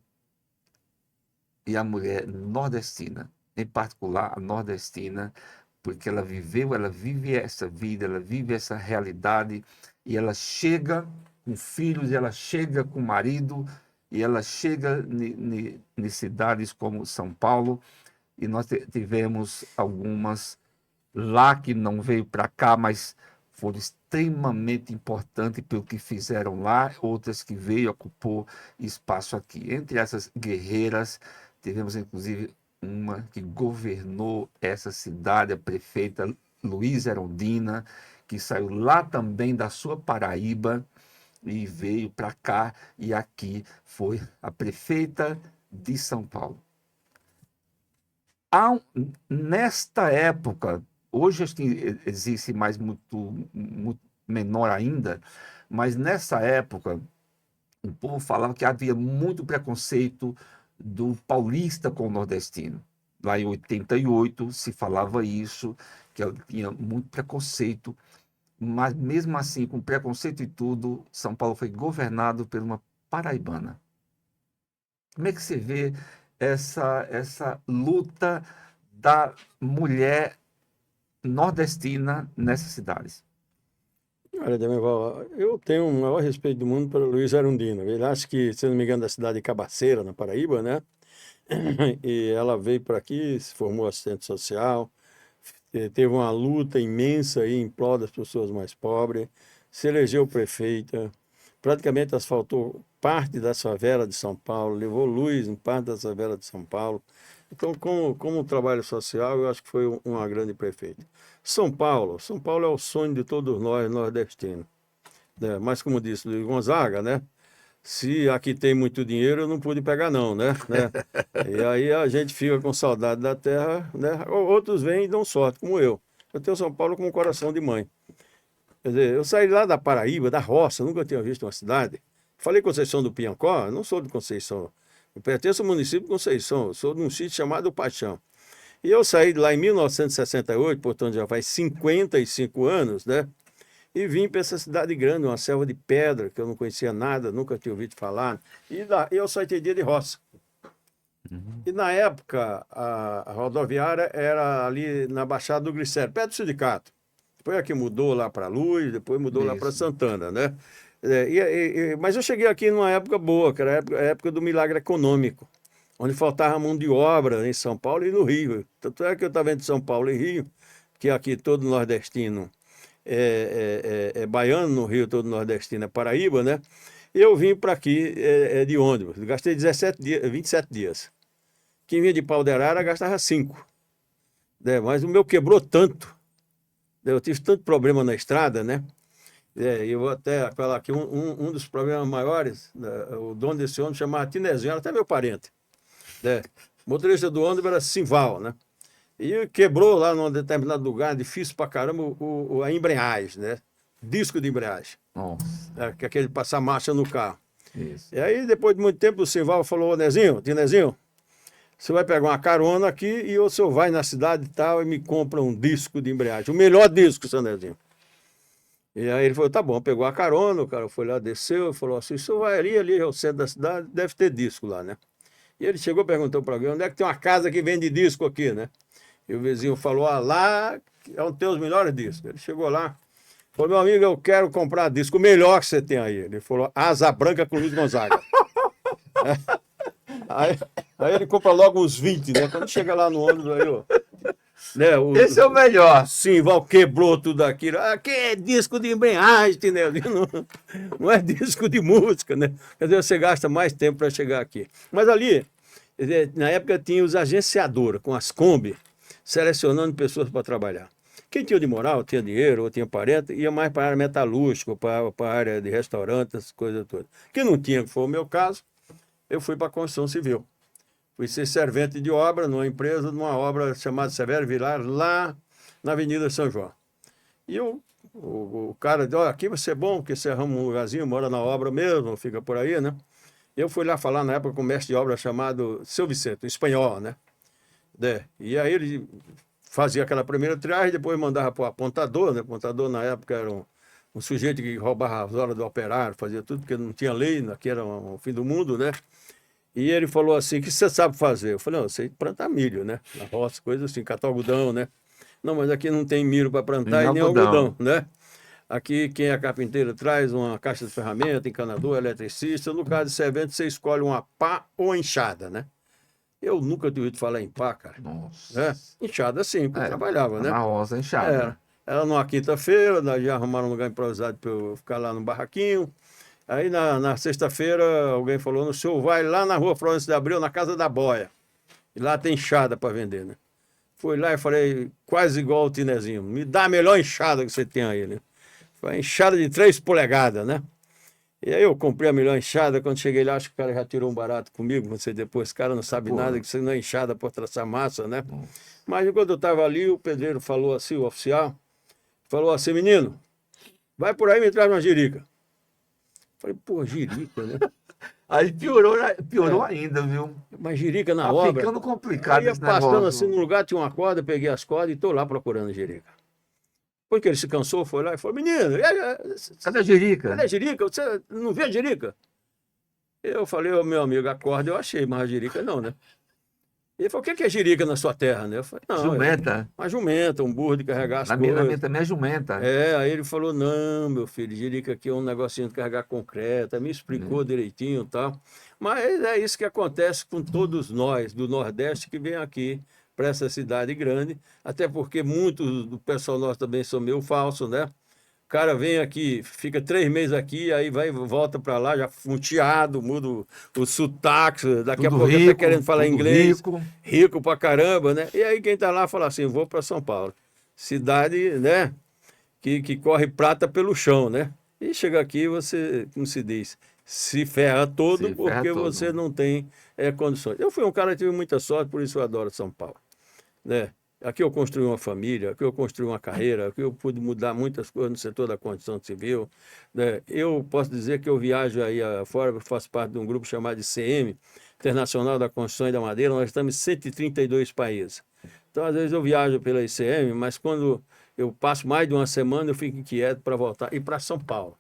e a mulher nordestina, em particular a nordestina, porque ela vive essa vida, ela vive essa realidade e ela chega com filhos, ela chega com marido e ela chega em cidades como São Paulo e nós tivemos algumas lá que não veio para cá, mas foram extremamente importantes pelo que fizeram lá, outras que veio ocupou espaço aqui. Entre essas guerreiras, tivemos inclusive uma que governou essa cidade, a prefeita Luísa Erundina, que saiu lá também da sua Paraíba e veio para cá, e aqui foi a prefeita de São Paulo. Nesta época, hoje acho que existe mais muito menor ainda, mas nessa época o povo falava que havia muito preconceito do paulista com o nordestino. lá em 88 se falava isso, que ela tinha muito preconceito, mas mesmo assim, com preconceito e tudo, São Paulo foi governado por uma paraibana. Como é que você vê essa luta da mulher nordestina nessas cidades? Olha, Demival, eu tenho o maior respeito do mundo pelo Luiz Arundina. Ele acha que, se não me engano, da cidade de Cabaceira, na Paraíba, né? E ela veio para aqui, se formou assistente social, teve uma luta imensa aí em prol das pessoas mais pobres, se elegeu prefeita, praticamente asfaltou parte da favela de São Paulo, levou luz em parte da favela de São Paulo. Então, como trabalho social, eu acho que foi uma grande prefeita. São Paulo é o sonho de todos nós nordestinos, né? Mas como disse Luiz Gonzaga, né? Se aqui tem muito dinheiro, eu não pude pegar não, né? E aí a gente fica com saudade da terra, né? Outros vêm e dão sorte, como eu. Eu tenho São Paulo com um coração de mãe. Quer dizer, eu saí lá da Paraíba, da roça, nunca tinha visto uma cidade. Falei Conceição do Piancó, eu não sou de Conceição. Eu pertenço ao município de Conceição, eu sou de um sítio chamado Paixão. E eu saí de lá em 1968, portanto já faz 55 anos, né? E vim para essa cidade grande, uma selva de pedra, que eu não conhecia nada, nunca tinha ouvido falar. E eu só entendia de roça. Uhum. E na época, a rodoviária era ali na Baixada do Glicério, perto do sindicato. Depois é que mudou lá para Luz, depois mudou lá para Isso. Santana, né? Mas eu cheguei aqui numa época boa, que era a época do milagre econômico, onde faltava mão de obra em São Paulo e no Rio. Tanto é que eu estava entre São Paulo e Rio, que aqui todo nordestino é baiano, no Rio todo nordestino é Paraíba, né? E eu vim para aqui de ônibus. Gastei 17 dias, 27 dias. Quem vinha de Pau de Arara gastava 5. Né? Mas o meu quebrou tanto. Né? Eu tive tanto problema na estrada, né? Eu vou até falar aqui, um dos problemas maiores, né? O dono desse ônibus chamava Tinezinho, era até meu parente. Né? O motorista do ônibus era Simval, né? E quebrou lá num determinado lugar, difícil pra caramba, a embreagem, né? Disco de embreagem, Nossa, que é aquele passar marcha no carro. isso. E aí, depois de muito tempo, o Simval falou, Nezinho, Tinezinho, você vai pegar uma carona aqui e o senhor vai na cidade e tal e me compra um disco de embreagem. O melhor disco, seu Nezinho. E aí ele falou, tá bom, pegou a carona, o cara foi lá, desceu, e falou assim, o senhor vai ali é o centro da cidade, deve ter disco lá, né? E ele chegou e perguntou para alguém, onde é que tem uma casa que vende disco aqui, né? E o vizinho falou, lá é onde tem os melhores discos. Ele chegou lá, falou, meu amigo, eu quero comprar disco, o melhor que você tem aí. Ele falou, Asa Branca com Luiz Gonzaga. Aí, aí ele compra logo uns 20, né? Quando chega lá no ônibus, aí, ó, né, Esse é o melhor. Simval quebrou tudo aquilo. Aqui é disco de embreagem, né? Não é disco de música, né? Quer dizer, você gasta mais tempo para chegar aqui. Mas ali, quer dizer, na época tinha os agenciadores com as Kombi, selecionando pessoas para trabalhar. Quem tinha de moral, tinha dinheiro ou tinha parente, ia mais para a área metalúrgica, para a área de restaurantes, essas coisas todas. Quem não tinha, que foi o meu caso, eu fui para a construção civil. Fui ser servente de obra numa empresa, numa obra chamada Severo Vilar, lá na Avenida São João. E o cara disse, aqui vai ser bom, porque você arruma um lugarzinho, mora na obra mesmo, fica por aí, né? Eu fui lá falar na época com um mestre de obra chamado Seu Vicente, um espanhol, né? E aí ele fazia aquela primeira triagem, depois mandava para o apontador, né? O apontador na época era um sujeito que roubava as horas do operário, fazia tudo, porque não tinha lei, aqui era um fim do mundo, né? E ele falou assim, o que você sabe fazer? Eu falei, não, eu sei plantar milho, né? Na roça, coisa assim, catar algodão, né? Não, mas aqui não tem milho para plantar Em e nem algodão, algodão. né? Aqui quem é carpinteiro traz uma caixa de ferramenta, encanador, eletricista. No caso de servente, você escolhe uma pá ou enxada, né? Eu nunca tinha ouvido falar em pá, cara. Né? Nossa. Enxada sim, porque eu É, trabalhava, tá né? na roça inchada. Era numa quinta-feira, nós já arrumaram um lugar improvisado para eu ficar lá no barraquinho. Aí na sexta-feira alguém falou, o senhor vai lá na rua Florêncio de Abreu, na Casa da Boia. E lá tem enxada para vender, né? Fui lá e falei, quase igual o Tinezinho, me dá a melhor enxada que você tem aí, né? Foi uma enxada de 3 polegadas, né? E aí eu comprei a melhor enxada, quando cheguei lá, acho que o cara já tirou um barato comigo, você depois, esse cara não sabe nada, Pô, que isso não é enxada para traçar massa, né? nossa. Mas enquanto eu estava ali, o pedreiro falou assim, o oficial, falou assim, menino, vai por aí e me traz uma jirica. Falei, pô, jirica, né? Aí piorou ainda, viu? Mas Jerica na Tá obra. ficando Aí complicado ia esse passando assim negócio. num lugar, tinha uma corda, peguei as cordas e estou lá procurando Jerica. Porque ele se cansou, foi lá e falou: Menino, Cadê a Jerica? cadê a Jerica? Você não vê a Jerica? Eu falei: Ô meu amigo, a corda eu achei, mas a Jerica não, né? Ele falou: O que é jirica na sua terra, né? Eu falei: Não, é Jumenta. uma jumenta, um burro de carregar as Na minha coisas. também é jumenta. Aí ele falou: Não, meu filho, jirica aqui é um negocinho de carregar concreto. Aí me explicou direitinho e tal. Mas é isso que acontece com todos nós do Nordeste que vem aqui para essa cidade grande. Até porque muitos do pessoal nosso também são meio falso, né? O cara vem aqui, fica 3 meses aqui, aí vai, volta para lá, já funteado, muda o sotaque, daqui a Tudo pouco até querendo rico, falar tudo inglês, rico. rico pra caramba, né? E aí quem tá lá fala assim, vou para São Paulo. Cidade, né, que corre prata pelo chão, né? E chega aqui, você, como se diz, se ferra todo Se ferra porque você todo. não tem condições. Eu fui um cara que tive muita sorte, por isso eu adoro São Paulo, né? Aqui eu construí uma família, aqui eu construí uma carreira, aqui eu pude mudar muitas coisas no setor da construção civil, né? Eu posso dizer que eu viajo aí fora, faço parte de um grupo chamado de CM, Internacional da Construção e da Madeira, nós estamos em 132 países. Então, às vezes eu viajo pela ICM, mas quando eu passo mais de uma semana, eu fico inquieto para voltar e para São Paulo,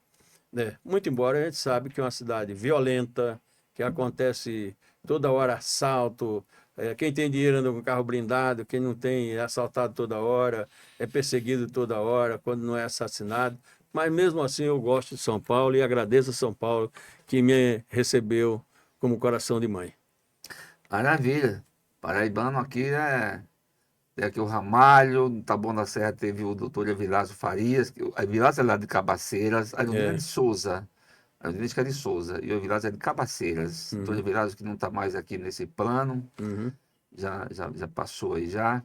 né? Muito embora a gente sabe que é uma cidade violenta, que acontece toda hora assalto, quem tem dinheiro anda com carro blindado, quem não tem é assaltado toda hora, é perseguido toda hora, quando não é assassinado. Mas mesmo assim eu gosto de São Paulo e agradeço a São Paulo que me recebeu como coração de mãe. Maravilha. Paraibano aqui é. Tem aqui o Ramalho, no Taboão da Serra teve o doutor Evilásio Farias, a Evilásio é lá de Cabaceiras, a Eudina é de É. Souza, a Eudina é de Souza, e o Evilásio é de Cabaceiras. Doutor Uhum, Evilásio que não está mais aqui nesse plano, uhum. já passou aí já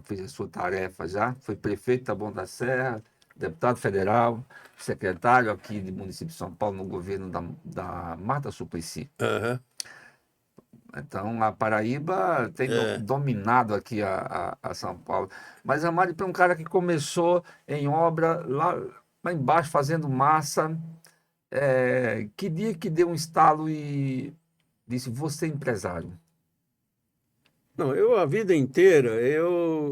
fez a sua tarefa já, foi prefeito de Taboão da Serra, deputado federal, secretário aqui do município de São Paulo no governo da Marta Suplicy. Aham. Então, a Paraíba tem É. dominado aqui a São Paulo. Mas a Mari foi um cara que começou em obra lá embaixo, fazendo massa. Que dia que deu um estalo e disse, vou ser empresário? Não, eu a vida inteira, eu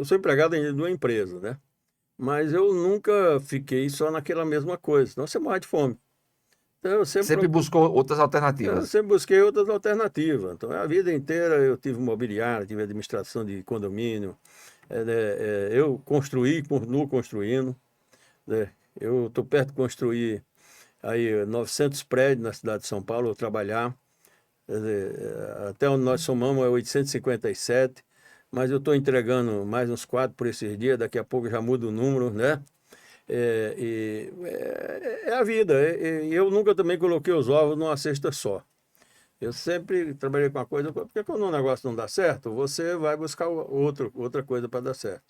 sou empregado de uma empresa, né? Mas eu nunca fiquei só naquela mesma coisa, senão você morre de fome. Então Sempre buscou outras eu alternativas. sempre busquei outras alternativas. Então a vida inteira eu tive imobiliário, tive administração de condomínio, né, eu construí, continuo construindo, né? Eu estou perto de construir aí 900 prédios na cidade de São Paulo, eu trabalhar. Quer dizer, até onde nós somamos é 857, mas eu estou entregando mais uns 4 por esses dias, daqui a pouco já muda o número, né? É a vida. Eu nunca também coloquei os ovos numa cesta só. Eu sempre trabalhei com uma coisa, porque quando um negócio não dá certo, você vai buscar outra coisa para dar certo.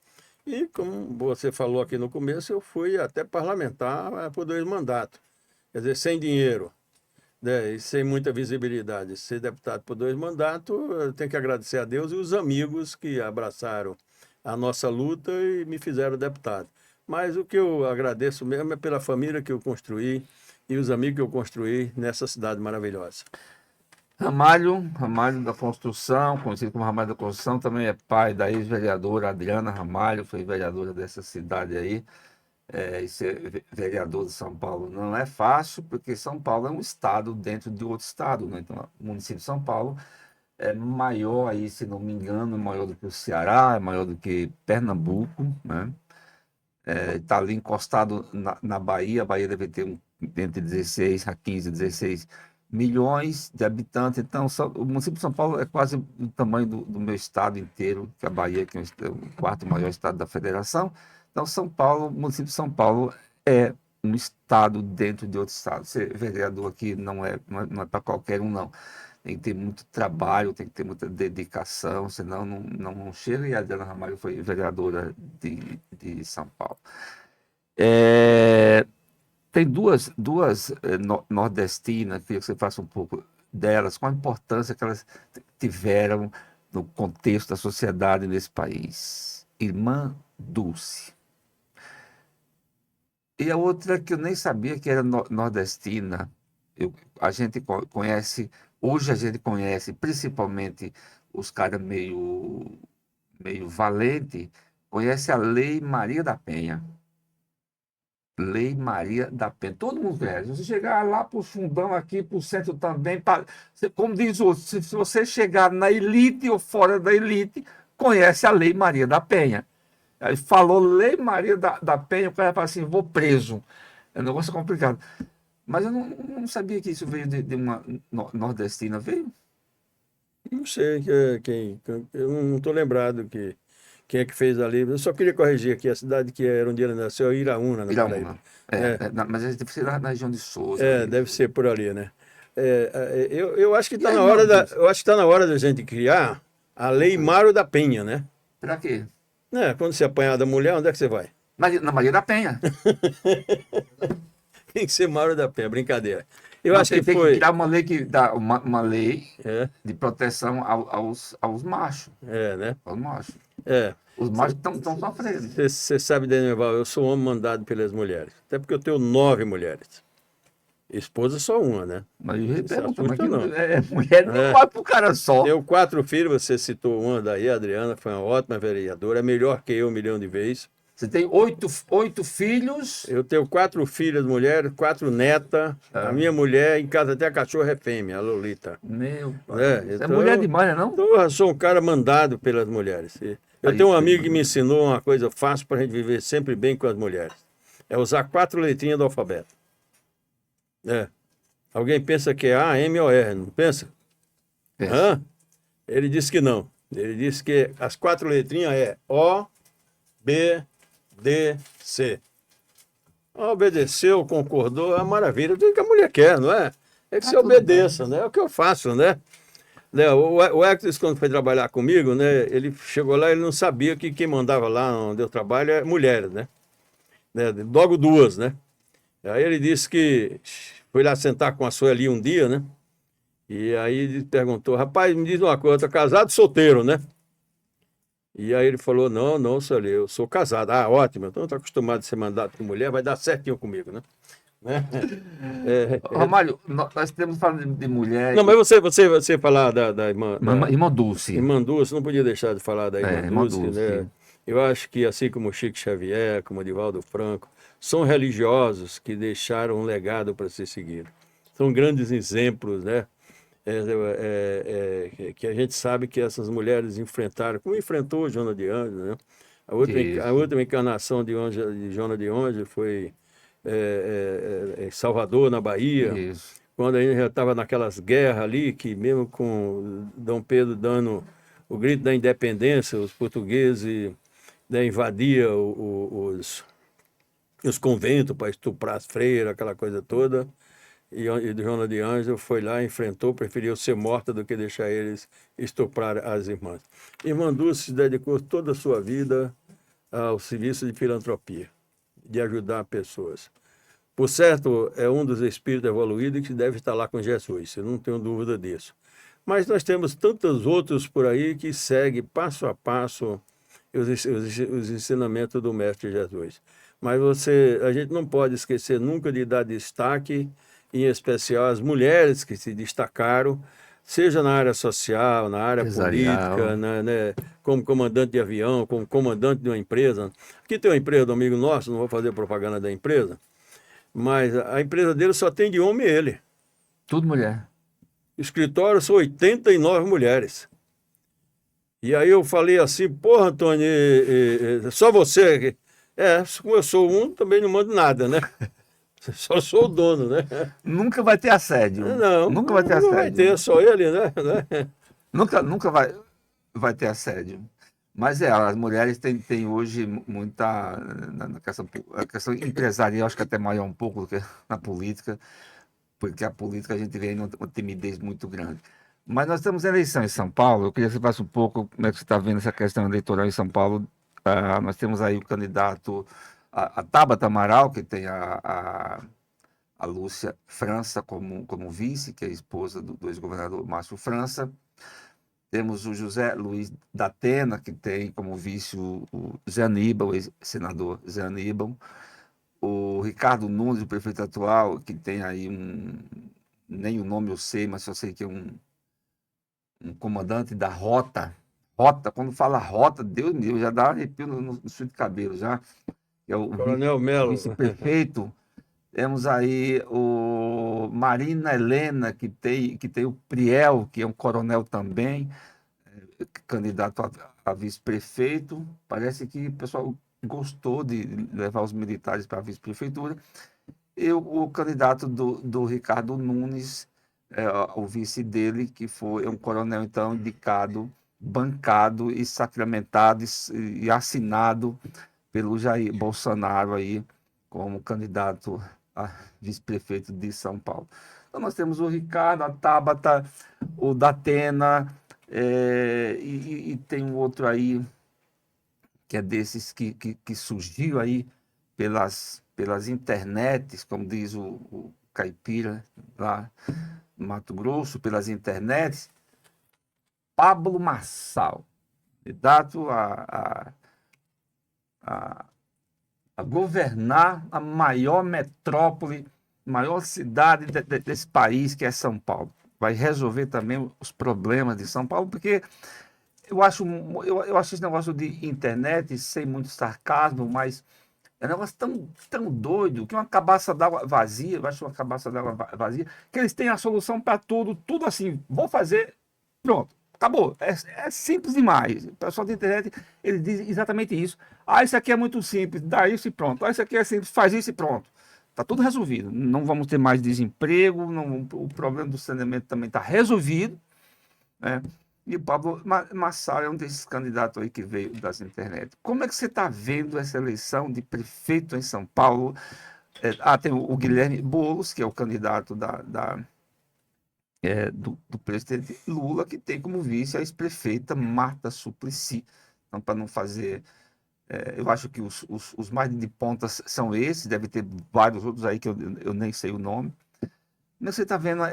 E como você falou aqui no começo, eu fui até parlamentar por 2 mandatos. Quer dizer, sem dinheiro, né, e sem muita visibilidade. Ser deputado por 2 mandatos, eu tenho que agradecer a Deus e os amigos que abraçaram a nossa luta e me fizeram deputado. Mas o que eu agradeço mesmo é pela família que eu construí e os amigos que eu construí nessa cidade maravilhosa. Ramalho da Construção, conhecido como Ramalho da Construção, também é pai da ex-vereadora Adriana Ramalho, foi vereadora dessa cidade aí. E ser vereador de São Paulo não é fácil, porque São Paulo é um estado dentro de outro estado, né? Então, o município de São Paulo é maior aí, se não me engano, é maior do que o Ceará, é maior do que Pernambuco, né? Está ali encostado na Bahia. A Bahia deve ter entre 16 a 15, 16 milhões de habitantes. Então, o município de São Paulo é quase o tamanho do meu estado inteiro, que é a Bahia, que é o quarto maior estado da federação. Então, São Paulo, o município de São Paulo é um estado dentro de outro estado. Ser vereador aqui não é para qualquer um, não. Tem que ter muito trabalho, tem que ter muita dedicação, senão não chega. E a Adriana Ramalho foi vereadora de São Paulo. É, tem duas nordestinas, queria que você faça um pouco delas, qual a importância que elas tiveram no contexto da sociedade nesse país. Irmã Dulce. E a outra que eu nem sabia que era nordestina, A gente conhece, hoje a gente conhece principalmente os caras meio valente, conhece a Lei Maria da Penha. Lei Maria da Penha. Todo mundo conhece. Se você chegar lá para o fundão, aqui para o centro também, como diz o outro, se você chegar na elite ou fora da elite, conhece a Lei Maria da Penha. Aí falou Lei Maria da Penha, o cara fala assim, vou preso. É um negócio complicado. Mas eu não sabia que isso veio de uma nordestina, veio? Não sei eu não estou lembrado quem é que fez ali. Eu só queria corrigir aqui a cidade que era onde ele nasceu, é Iraúna, na Paraíba. Iraúna. Mas deve ser na região de Souza. Ali. Deve ser por ali, né? Eu acho que E está aí, na hora Maurício? eu acho que tá na hora da gente criar a Lei Mário da Penha, né? Pra quê? Quando você apanhar da mulher, onde é que você vai? Na Maria da Penha. Tem que ser Mário da Penha, brincadeira. Eu Não, acho que tem que foi. criar uma lei que dá uma lei É, de proteção aos machos. né? Aos machos. É. Os machos estão sofrendo. Você sabe, Daniel, eu sou um homem mandado pelas mulheres. Até porque eu tenho 9 mulheres. Esposa só uma, né? Mas eu Não se pergunto, mas assusta, não. mulher não É. vai pro cara só. Tenho 4 filhos, você citou uma daí, a Adriana, foi uma ótima vereadora, é melhor que eu 1 milhão de vezes. Você tem oito filhos. Eu tenho 4 filhas mulheres, 4 netas. A minha mulher, em casa até a cachorra é fêmea, a Lolita. Meu pai. Né? É Então, mulher demais, não? então eu sou um cara mandado pelas mulheres. Eu Aí, tenho um amigo que me ensinou uma coisa fácil para a gente viver sempre bem com as mulheres. É usar 4 letrinhas do alfabeto. Alguém pensa que é A, M ou R, não pensa? pensa. Hã? Ele disse que não. Ele disse que as 4 letrinhas é O, B, D, C. Obedeceu, concordou, é maravilha. Tudo que a mulher quer, não é? É que você obedeça, né? É o que eu faço, né? O Hector, quando foi trabalhar comigo, né? Ele chegou lá, ele não sabia que quem mandava lá onde eu trabalho é mulheres, né? Logo 2, né? Aí ele disse que foi lá sentar com a Sueli um dia, né? E aí ele perguntou, rapaz, me diz uma coisa, eu tô casado ou solteiro, né? E aí ele falou, não, Sueli, eu sou casado. Ah, ótimo, então eu tô acostumado a ser mandado com mulher, vai dar certinho comigo, né? Ramalho, nós temos falando de mulher. Não, mas você falar da irmã, Irmã Dulce. Irmã Dulce, não podia deixar de falar da Irmã Irmã Dulce, Dulce. né? Eu acho que assim como Chico Xavier, como Divaldo Franco, são religiosos que deixaram um legado para ser seguido. São grandes exemplos, né? Que a gente sabe que essas mulheres enfrentaram, como enfrentou Joana de Ângeles, né? A última encarnação de Joana de Ângeles foi em Salvador, na Bahia, Isso. quando a gente já estava naquelas guerras ali, que mesmo com Dom Pedro dando o grito da independência, os portugueses, né, invadiam os conventos para estuprar as freiras, aquela coisa toda. E Joana de Ângeles foi lá, enfrentou, preferiu ser morta do que deixar eles estuprar as irmãs. Irmã Dulce se dedicou toda a sua vida ao serviço de filantropia, de ajudar pessoas. Por certo, é um dos espíritos evoluídos que deve estar lá com Jesus, eu não tenho dúvida disso. Mas nós temos tantos outros por aí que seguem passo a passo os ensinamentos do Mestre Jesus. Mas a gente não pode esquecer nunca de dar destaque, em especial às mulheres que se destacaram, seja na área social, na área política, né, como comandante de avião, como comandante de uma empresa. Aqui tem uma empresa do amigo nosso, não vou fazer propaganda da empresa, mas a empresa dele só tem de homem ele. Tudo mulher. Escritório são 89 mulheres. E aí eu falei assim, porra, Antônio, só você. Como eu sou um, também não mando nada, né? Só sou o dono, né? Nunca vai ter assédio. Não, Nunca vai ter não vai assédio. ter, só ele, né? Nunca vai ter assédio. Mas as mulheres têm hoje muita. Na a questão empresarial, acho que até maior um pouco do que na política, porque a política a gente vê uma timidez muito grande. Mas nós temos eleição em São Paulo. Eu queria que você falasse um pouco como é que você está vendo essa questão eleitoral em São Paulo. Nós temos aí o candidato, a Tabata Amaral, que tem a Lúcia França como vice, que é a esposa do ex-governador Márcio França. Temos o José Luiz da Atena, que tem como vice o Zé Aníbal, ex-senador Zé Aníbal. O Ricardo Nunes, o prefeito atual, que tem aí nem o nome eu sei, mas eu sei que é um comandante da rota. Rota, quando fala rota, Deus meu, já dá arrepio no fio de cabelo já. Que é Coronel o Melo. vice-prefeito. Temos aí o Marina Helena, que tem o Priel, que é um coronel também, candidato a vice-prefeito. Parece que o pessoal gostou de levar os militares para a vice-prefeitura. E o candidato do Ricardo Nunes, o vice dele, que foi um coronel, então, indicado, bancado e sacramentado e assinado pelo Jair Bolsonaro aí como candidato a vice-prefeito de São Paulo. Então nós temos o Ricardo, a Tabata, o Datena, e tem um outro aí que é desses que surgiu aí pelas internets, como diz o Caipira lá no Mato Grosso, pelas internets, Pablo Marçal, candidato a a governar a maior metrópole, maior cidade desse país, que é São Paulo. Vai resolver também os problemas de São Paulo, porque eu acho esse negócio de internet, sem muito sarcasmo, mas é um negócio tão doido que uma cabaça d'água vazia, eu acho uma cabaça d'água vazia, que eles têm a solução para tudo, tudo assim, vou fazer, pronto, acabou. É simples demais. O pessoal da internet, ele diz exatamente isso. Ah, isso aqui é muito simples, dá isso e pronto. Ah, isso aqui é simples, faz isso e pronto. Está tudo resolvido. Não vamos ter mais desemprego, o problema do saneamento também está resolvido, né? E o Pablo Massaro é um desses candidatos aí que veio das internet. Como é que você está vendo essa eleição de prefeito em São Paulo? Tem o Guilherme Boulos, que é o candidato do presidente Lula, que tem como vice a ex-prefeita Marta Suplicy. Então, para não fazer. Eu acho que os mais de ponta são esses, deve ter vários outros aí que eu nem sei o nome. Mas você está vendo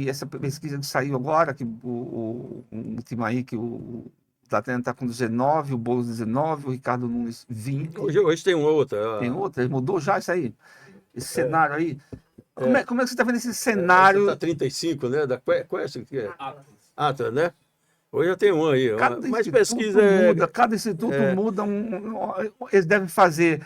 essa pesquisa que saiu agora, que o último aí, que o Datena está com 19, o Boulos 19, o Ricardo Nunes 20. Hoje tem um outro. Tem outra, ele mudou já isso aí, esse cenário aí. Como É, é que você está vendo esse essa tá cenário? 35, né? Qual é essa que é? Atlas, né? Hoje já tem um aí. Cada Mas instituto pesquisa muda, cada instituto é, muda. Eles devem fazer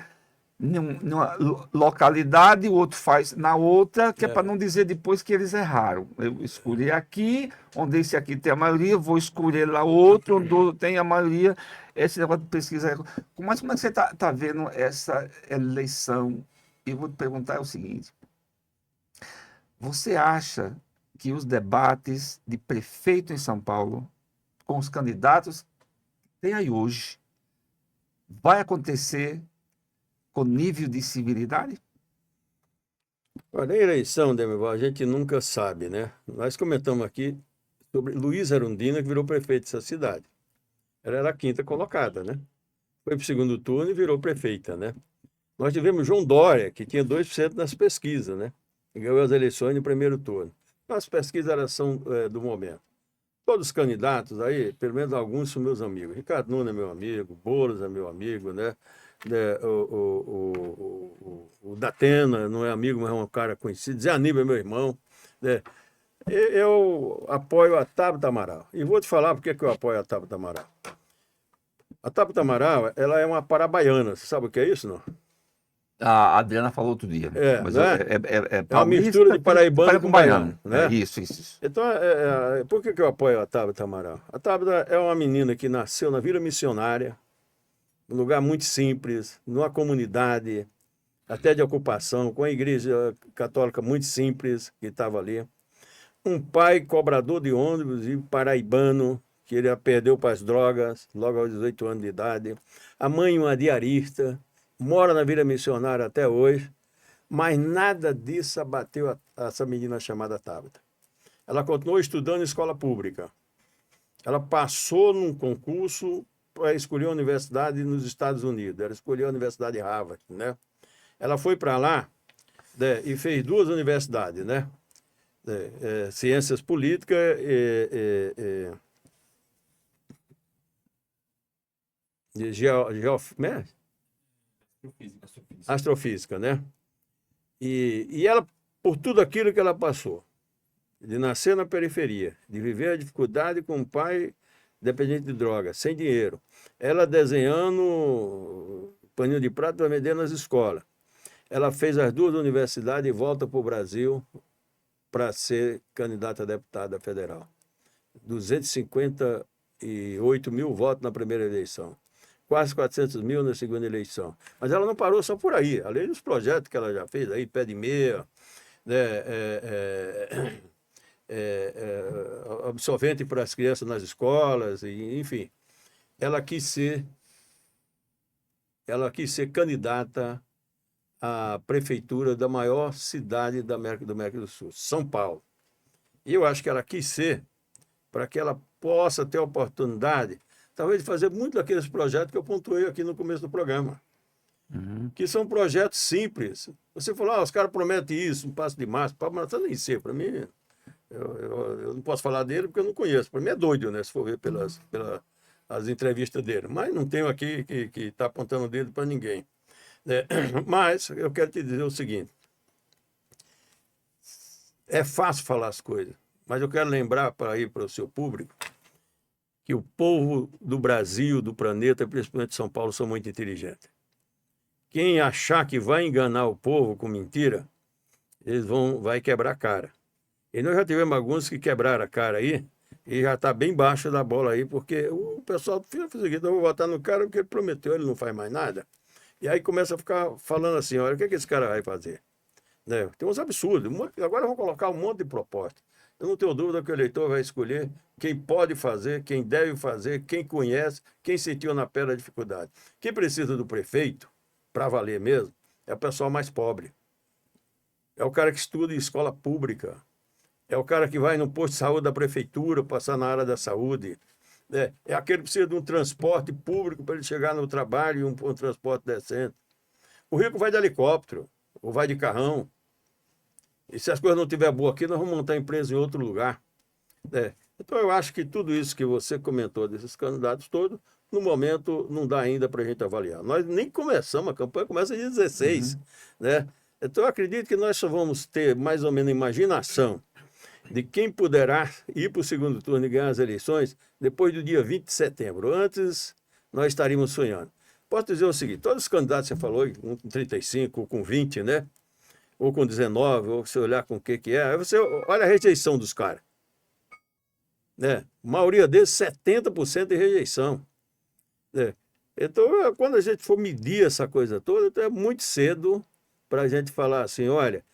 numa localidade, o outro faz na outra, que é para é, não dizer depois que eles erraram. Eu escolhi aqui, onde esse aqui tem a maioria, vou escolher lá outro, onde outro tem a maioria. Esse negócio de pesquisa. Mas como é que você está vendo essa eleição? E vou te perguntar o seguinte: você acha que os debates de prefeito em São Paulo, com os candidatos que tem aí hoje, vai acontecer com nível de civilidade? olha, a eleição, Demival, a gente nunca sabe, né? Nós comentamos aqui sobre Luiz Arundina, que virou prefeito dessa cidade. Ela era a quinta colocada, né? Foi para o segundo turno e virou prefeita, né? Nós tivemos João Dória, que tinha 2% nas pesquisas, né? E ganhou as eleições no primeiro turno. As pesquisas elas são do momento. Todos os candidatos aí, pelo menos alguns são meus amigos. Ricardo Nunes é meu amigo, Boulos é meu amigo, né? O Datena não é amigo, mas é um cara conhecido. Zé Aníbal é meu irmão, né? Eu apoio a Tabata Amaral. E vou te falar por que eu apoio a Tabata Amaral. A Tabata Amaral, ela é uma parabaiana. Você sabe o que é isso, não? A Adriana falou outro dia, mas Né? é É uma mistura paulista de que paraibano fala com com baiano. baiano, né? Isso. Então, por que eu apoio a Tabata Amaral? A Tabata é uma menina que nasceu na Vila Missionária, um lugar muito simples, numa comunidade até de ocupação, com a igreja católica muito simples que estava ali. Um pai cobrador de ônibus e paraibano, que ele a perdeu para as drogas logo aos 18 anos de idade. A mãe, uma diarista, mora na Vila Missionária até hoje, mas nada disso abateu essa menina chamada Tabata. Ela continuou estudando em escola pública. Ela passou num concurso para escolher a universidade nos Estados Unidos. Ela escolheu a Universidade Harvard, né? Ela foi para lá, né, e fez duas universidades, né? Ciências políticas e como é? Astrofísica, né? E ela por tudo aquilo que ela passou, de nascer na periferia, de viver a dificuldade com um pai dependente de droga, sem dinheiro. Ela desenhando paninho de prato para vender nas escolas. Ela fez as 2 universidades e volta para o Brasil para ser candidata a deputada federal. 258 mil votos na primeira eleição. Quase 400 mil na segunda eleição. Mas ela não parou só por aí. Além dos projetos que ela já fez, aí, pé de meia, né, absorvente para as crianças nas escolas, e, enfim. Ela quis ser candidata à prefeitura da maior cidade da América do Sul, São Paulo. E eu acho que ela quis ser para que ela possa ter a oportunidade, talvez, de fazer muito daqueles projetos que eu pontuei aqui no começo do programa, que são projetos simples. Você falou, os caras prometem isso, um passo de massa, mas nem sei, para mim, eu não posso falar dele porque eu não conheço. Para mim é doido, né, se for ver pelas as entrevistas dele, mas não tenho aqui que está apontando o dedo para ninguém. Mas eu quero te dizer o seguinte, é fácil falar as coisas, mas eu quero lembrar para ir para o seu público que o povo do Brasil, do planeta, principalmente de São Paulo, são muito inteligentes. Quem achar que vai enganar o povo com mentira, vai quebrar a cara. E nós já tivemos alguns que quebraram a cara aí, e já está bem baixo da bola aí, porque o pessoal fez o seguinte, eu vou votar no cara porque ele prometeu, ele não faz mais nada. E aí começa a ficar falando assim, olha, o que esse cara vai fazer? Né? Tem uns absurdos. Agora eu vou colocar um monte de propostas. Eu não tenho dúvida que o eleitor vai escolher quem pode fazer, quem deve fazer, quem conhece, quem sentiu na pele a dificuldade. Quem precisa do prefeito, para valer mesmo, é o pessoal mais pobre. É o cara que estuda em escola pública. É o cara que vai no posto de saúde da prefeitura, passar na área da saúde. É aquele que precisa de um transporte público para ele chegar no trabalho e um transporte decente. O rico vai de helicóptero, ou vai de carrão. E se as coisas não estiverem boas aqui, nós vamos montar a empresa em outro lugar. Então, eu acho que tudo isso que você comentou desses candidatos todos, no momento, não dá ainda para a gente avaliar. Nós nem começamos, a campanha começa dia 16. Né? Então, eu acredito que nós só vamos ter mais ou menos imaginação de quem poderá ir para o segundo turno e ganhar as eleições depois do dia 20 de setembro. Antes, nós estaríamos sonhando. Posso dizer o seguinte, todos os candidatos que você falou, um com 35, ou com 20, né? Ou com 19, ou você olhar com o que é, aí você olha a rejeição dos caras. Né? A maioria deles, 70% de rejeição. Né? Então, quando a gente for medir essa coisa toda, então é muito cedo para a gente falar assim, olha,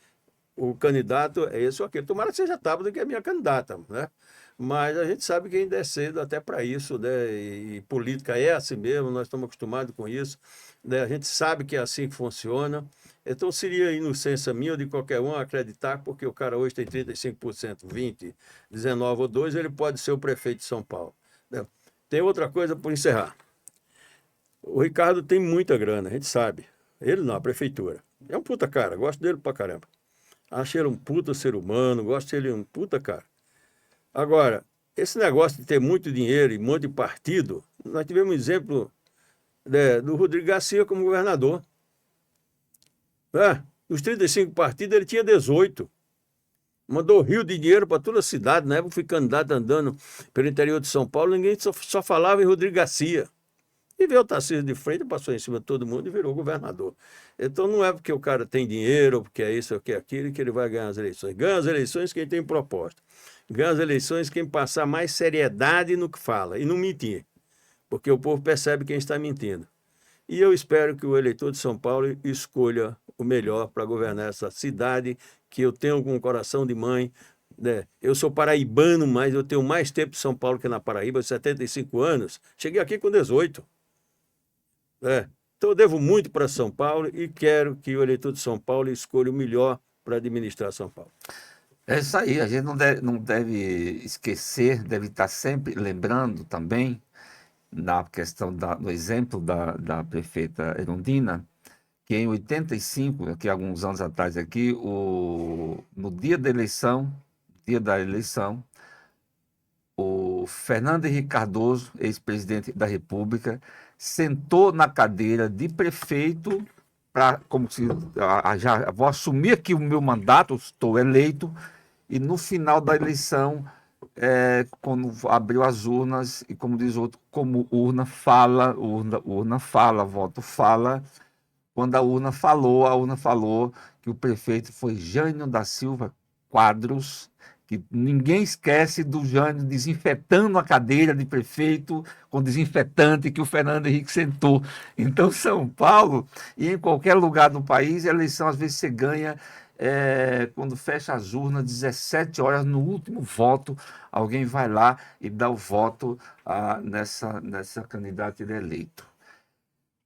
o candidato é esse ou aquele. Tomara que seja Tabata, que é a minha candidata, né? Mas a gente sabe que ainda é cedo até para isso, né? E política é assim mesmo, nós estamos acostumados com isso, né? A gente sabe que é assim que funciona. Então seria inocência minha ou de qualquer um acreditar, porque o cara hoje tem 35%, 20%, 19% ou 2%, ele pode ser o prefeito de São Paulo. Né? Tem outra coisa por encerrar. O Ricardo tem muita grana, a gente sabe. Ele não, a prefeitura. É um puta cara, gosto dele pra caramba. Acho ele um puta ser humano, gosto dele um puta cara. Agora, esse negócio de ter muito dinheiro e um monte de partido, nós tivemos um exemplo do Rodrigo Garcia como governador. Dos 35 partidos, ele tinha 18. Mandou rio de dinheiro para toda a cidade. Na época, eu fui candidato andando pelo interior de São Paulo, ninguém só falava em Rodrigo Garcia. E veio o Tarcísio de frente, passou em cima de todo mundo e virou governador. Então não é porque o cara tem dinheiro, ou porque é isso, ou porque é aquilo, que ele vai ganhar as eleições. Ganha as eleições quem tem proposta. Ganha as eleições quem passar mais seriedade no que fala e não mentir. Porque o povo percebe quem está mentindo. E eu espero que o eleitor de São Paulo escolha o melhor para governar essa cidade, que eu tenho com um coração de mãe. Né? Eu sou paraibano, mas eu tenho mais tempo em São Paulo que na Paraíba, 75 anos. Cheguei aqui com 18. Então eu devo muito para São Paulo e quero que o eleitor de São Paulo escolha o melhor para administrar São Paulo. É isso aí, a gente não deve esquecer, deve estar sempre lembrando também, na questão do exemplo da prefeita Erundina, que em 85, aqui alguns anos atrás aqui, no dia da eleição, o Fernando Henrique Cardoso, ex-presidente da República, sentou na cadeira de prefeito como se já vou assumir aqui o meu mandato, estou eleito, e no final da eleição, quando abriu as urnas, e como diz o outro, como urna fala, voto fala, quando a urna falou que o prefeito foi Jânio da Silva Quadros, que ninguém esquece do Jânio desinfetando a cadeira de prefeito com desinfetante que o Fernando Henrique sentou. Então, São Paulo e em qualquer lugar do país, a eleição às vezes você ganha quando fecha as urnas, 17 horas no último voto, alguém vai lá e dá o voto nessa candidata ele é eleito.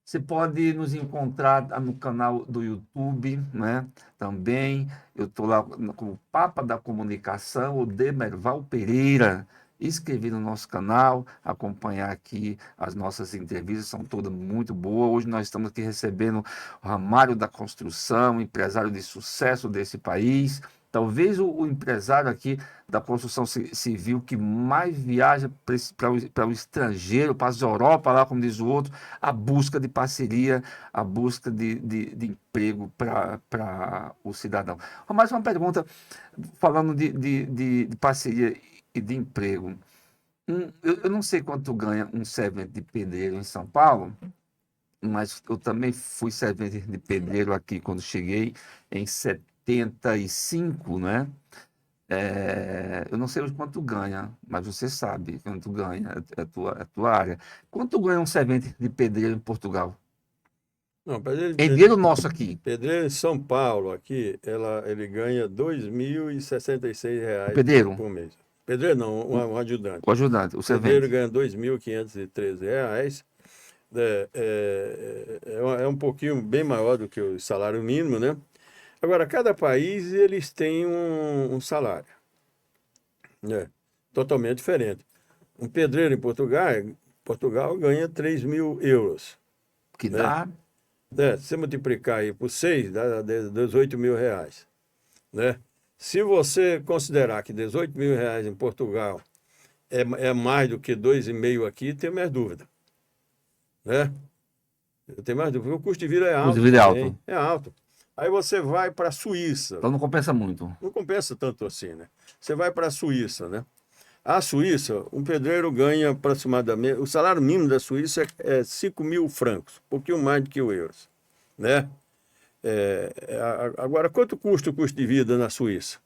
Você pode nos encontrar no canal do YouTube, né? Também eu estou lá com o Papa da Comunicação, o Demerval Pereira. Inscrever no nosso canal, acompanhar aqui as nossas entrevistas, são todas muito boas. Hoje nós estamos aqui recebendo o Ramário da Construção, empresário de sucesso desse país. Talvez o empresário aqui da construção civil que mais viaja para o estrangeiro, para as Europa, lá como diz o outro, a busca de parceria, a busca de emprego para o cidadão. Mais uma pergunta, falando de parceria e de emprego. Eu não sei quanto ganha um servente de pedreiro em São Paulo, mas eu também fui servente de pedreiro aqui quando cheguei em 75, né? Eu não sei hoje quanto ganha, mas você sabe quanto ganha, é a tua área. Quanto ganha um servente de pedreiro em Portugal? Não, Em dinheiro nosso aqui. pedreiro em São Paulo, aqui, ele ganha R$ 2.066 Pedreiro, por mês. Pedreiro não, um ajudante. o ajudante, o Pedreiro servente. ganha R$ 2.513. É um pouquinho bem maior do que o salário mínimo, né? Agora, cada país, eles têm um salário, né? Totalmente diferente. Um pedreiro em Portugal ganha 3.000 euros, Que né? dá. Se você multiplicar aí por 6, dá 18 mil reais, né? Se você considerar que 18 mil reais em Portugal é mais do que 2,5 aqui, tem mais dúvida, né? Eu tenho mais dúvida, porque o custo de vida é Custo de alto vida é também, alto. é alto. Aí você vai para a Suíça, Então não compensa muito. não compensa tanto assim, né? Você vai para a Suíça, né? A Suíça, um pedreiro ganha aproximadamente, o salário mínimo da Suíça é 5 mil francos, um pouquinho mais do que o euros, né? Agora, quanto custa o custo de vida na Suíça?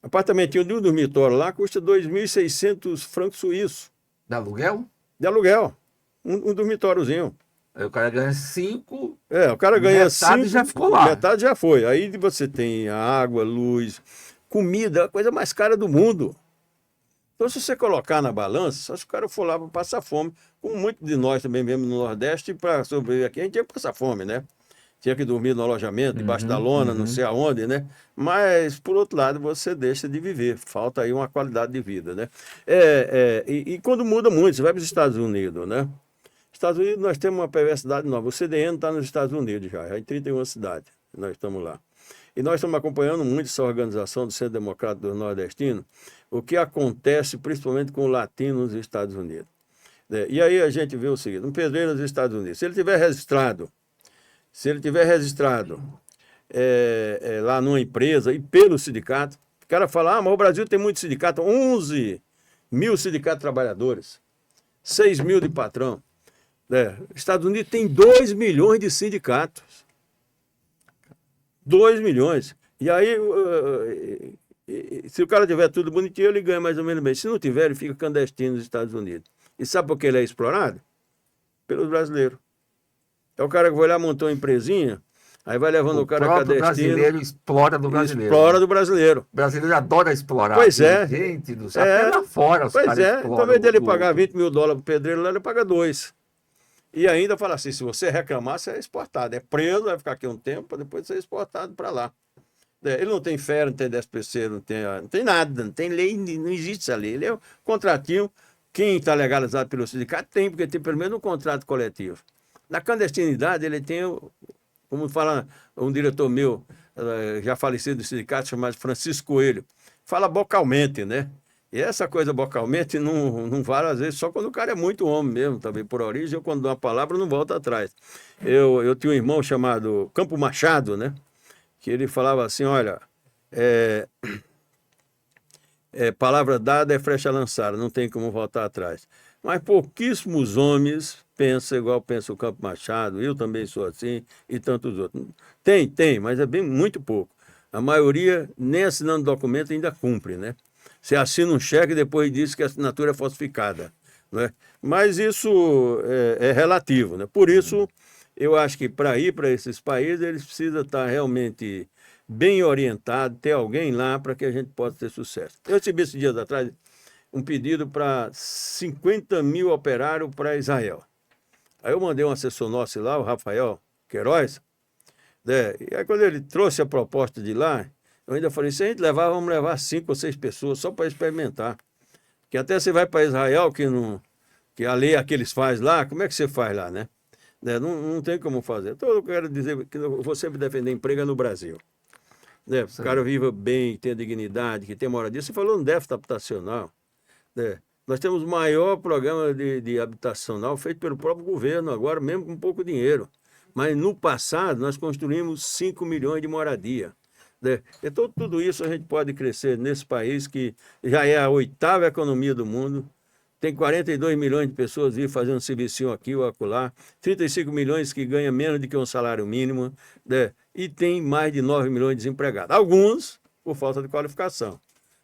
Apartamentinho de um dormitório lá custa 2.600 francos suíços, Dá aluguel? de aluguel, um dormitóriozinho. Aí o cara ganha 5, O cara ganha metade 5, já ficou lá. metade já foi. Aí você tem água, luz, comida, a coisa mais cara do mundo. Então, se você colocar na balança, só se o cara for lá para passar fome, como muitos de nós também mesmo no Nordeste, para sobreviver aqui, a gente tinha que passar fome, né? Tinha que dormir no alojamento, debaixo da lona, não sei aonde, né? Mas, por outro lado, você deixa de viver. Falta aí uma qualidade de vida, né? E quando muda muito, você vai para os Estados Unidos, né? Estados Unidos, nós temos uma perversidade nova. O CDN está nos Estados Unidos já em 31 cidades. Nós estamos lá. E nós estamos acompanhando muito essa organização do Centro Democrático dos Nordestinos, o que acontece principalmente com o latino nos Estados Unidos. E aí a gente vê o seguinte, um pedreiro nos Estados Unidos, se ele tiver registrado lá numa empresa e pelo sindicato, o cara fala, mas o Brasil tem muito sindicato, 11 mil sindicatos de trabalhadores, 6 mil de patrão. Estados Unidos tem 2 milhões de sindicatos. 2 milhões. E aí, se o cara tiver tudo bonitinho, ele ganha mais ou menos bem. Se não tiver, ele fica clandestino nos Estados Unidos. E sabe por que ele é explorado? Pelos brasileiros. É o cara que vai lá, montou uma empresinha, aí vai levando o cara próprio clandestino. brasileiro explora do brasileiro. Explora do brasileiro. O brasileiro adora explorar. Pois é. Gente do céu, até lá fora os Pois caras então, ao invés dele pagar 20 mil dólares pro pedreiro, lá ele paga 2. E ainda fala assim, se você reclamar, você é exportado. É preso, vai ficar aqui um tempo, para depois ser exportado para lá. Ele não tem férias, não tem 10%, não tem nada, não tem lei, não existe essa lei. Ele é um contratinho. Quem está legalizado pelo sindicato tem, porque tem pelo menos um contrato coletivo. Na clandestinidade, ele tem, como fala um diretor meu, já falecido do sindicato, chamado Francisco Coelho, fala bocalmente, né? E essa coisa vocalmente não vale, às vezes, só quando o cara é muito homem mesmo, também por origem, eu quando dou uma palavra não volto atrás. Eu tinha um irmão chamado Campo Machado, né? Que ele falava assim, olha, é, palavra dada é flecha lançada, não tem como voltar atrás. Mas pouquíssimos homens pensam igual pensa o Campo Machado, eu também sou assim, e tantos outros. Tem, mas é bem muito pouco. A maioria, nem assinando documento, ainda cumpre, né? Você assina um cheque e depois diz que a assinatura é falsificada, né? Mas isso é relativo, né? Por isso, eu acho que para ir para esses países, eles precisam estar realmente bem orientado, ter alguém lá para que a gente possa ter sucesso. Eu recebi esses dias atrás um pedido para 50 mil operários para Israel. Aí eu mandei um assessor nosso lá, o Rafael Queiroz, né? E aí quando ele trouxe a proposta de lá, eu ainda falei, se a gente levar, vamos levar 5 ou 6 pessoas só para experimentar. Que até você vai para Israel, que a lei é que eles fazem lá, como é que você faz lá, né? Não tem como fazer. Então eu quero dizer que eu vou sempre defender emprego no Brasil. Né? O cara viva bem, tenha dignidade, que tenha moradia. Você falou no déficit habitacional. Né? Nós temos o maior programa de habitacional feito pelo próprio governo, agora mesmo com pouco dinheiro. Mas no passado nós construímos 5 milhões de moradia. Né? Então tudo isso a gente pode crescer nesse país que já é a 8ª economia do mundo. Tem 42 milhões de pessoas vivendo fazendo serviço aqui ou acolá, 35 milhões que ganham menos do que um salário mínimo, né? E tem mais de 9 milhões de desempregados. Alguns por falta de qualificação,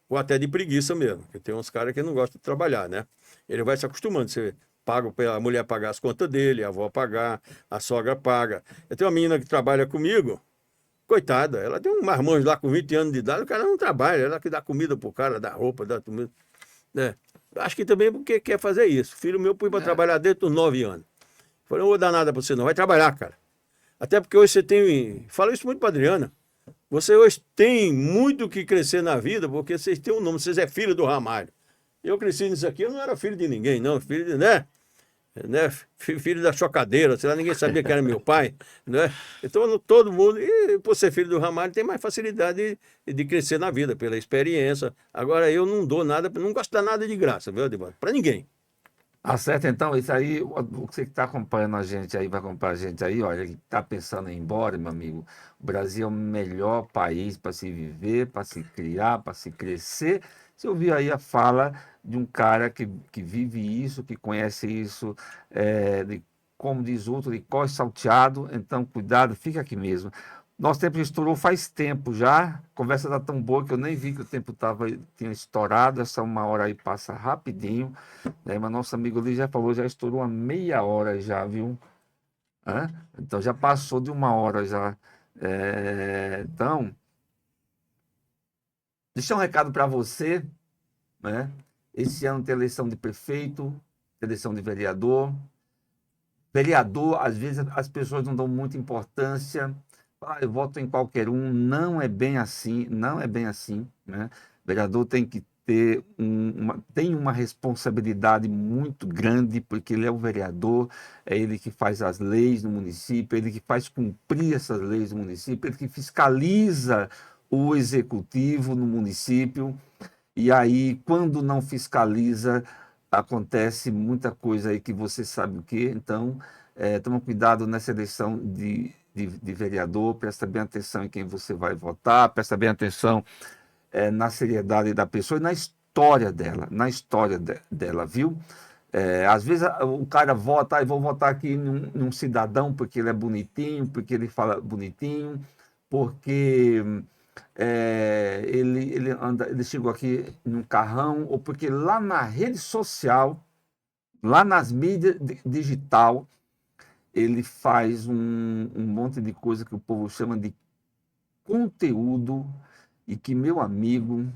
ou até de preguiça mesmo, porque tem uns caras que não gostam de trabalhar, né? Ele vai se acostumando, você paga a mulher pagar as contas dele, a avó pagar, a sogra paga. Eu tenho uma menina que trabalha comigo, coitada, ela tem um marmanjo lá com 20 anos de idade, o cara não trabalha, ela que dá comida pro cara, dá roupa, dá comida, né? Acho que também porque quer fazer isso. Filho meu pôs para trabalhar desde os 9 anos. Falei, não vou dar nada para você não, vai trabalhar, cara. Até porque hoje você tem, falo isso muito para Adriana, você hoje tem muito que crescer na vida, porque vocês têm um nome, vocês é filho do Ramalho. Eu cresci nisso aqui, eu não era filho de ninguém, não, filho de, né? Filho da chocadeira, sei lá, ninguém sabia que era meu pai, né? Então todo mundo, e por ser filho do Ramalho, tem mais facilidade de crescer na vida, pela experiência. Agora eu não dou nada, não gosto de dar nada de graça, viu, Adivado? Para ninguém. Acerta, então, isso aí, você que está acompanhando a gente aí, vai acompanhar a gente aí, olha, que está pensando em ir embora, meu amigo, o Brasil é o melhor país para se viver, para se criar, para se crescer. Você ouviu aí a fala de um cara que vive isso, que conhece isso, de, como diz outro, de cós salteado, então cuidado, fica aqui mesmo. Nosso tempo estourou faz tempo já, a conversa está tão boa que eu nem vi que o tempo tinha estourado, essa 1 hora aí passa rapidinho, né? Mas nosso amigo ali já falou, já estourou uma meia hora já, viu? Hã? Então já passou de 1 hora já. Então, deixar um recado para você, né? Esse ano tem eleição de prefeito, eleição de vereador. Vereador, às vezes as pessoas não dão muita importância. Ah, eu voto em qualquer um. Não é bem assim, não é bem assim, né? Vereador tem que ter tem uma responsabilidade muito grande, porque ele é o vereador, é ele que faz as leis no município, é ele que faz cumprir essas leis no município, é ele que fiscaliza o executivo no município. E aí, quando não fiscaliza, acontece muita coisa aí que você sabe o quê. Então, toma cuidado nessa eleição de vereador, presta bem atenção em quem você vai votar, presta bem atenção na seriedade da pessoa e na história dela, viu? Às vezes o cara vota, vou votar aqui num cidadão porque ele é bonitinho, porque ele fala bonitinho, porque ele chegou aqui num carrão, ou porque lá na rede social, lá nas mídias digital, ele faz um monte de coisa que o povo chama de conteúdo, e que, meu amigo,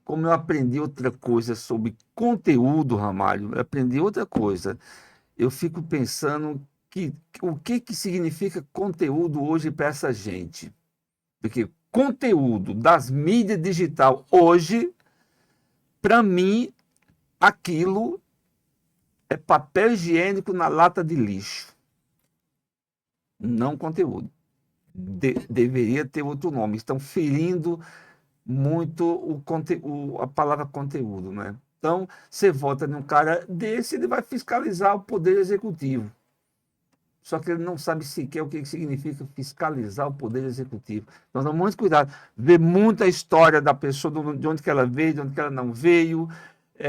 como eu aprendi outra coisa sobre conteúdo, Ramalho, eu aprendi outra coisa. Eu fico pensando o que significa conteúdo hoje para essa gente. Porque conteúdo das mídias digital hoje, para mim, aquilo é papel higiênico na lata de lixo, não conteúdo. Deveria ter outro nome. Estão ferindo muito a palavra conteúdo, né? Então, você vota num cara desse, ele vai fiscalizar o poder executivo. Só que ele não sabe sequer o que significa fiscalizar o poder executivo. Então, dá muito cuidado. Ver muita história da pessoa, de onde que ela veio, de onde que ela não veio,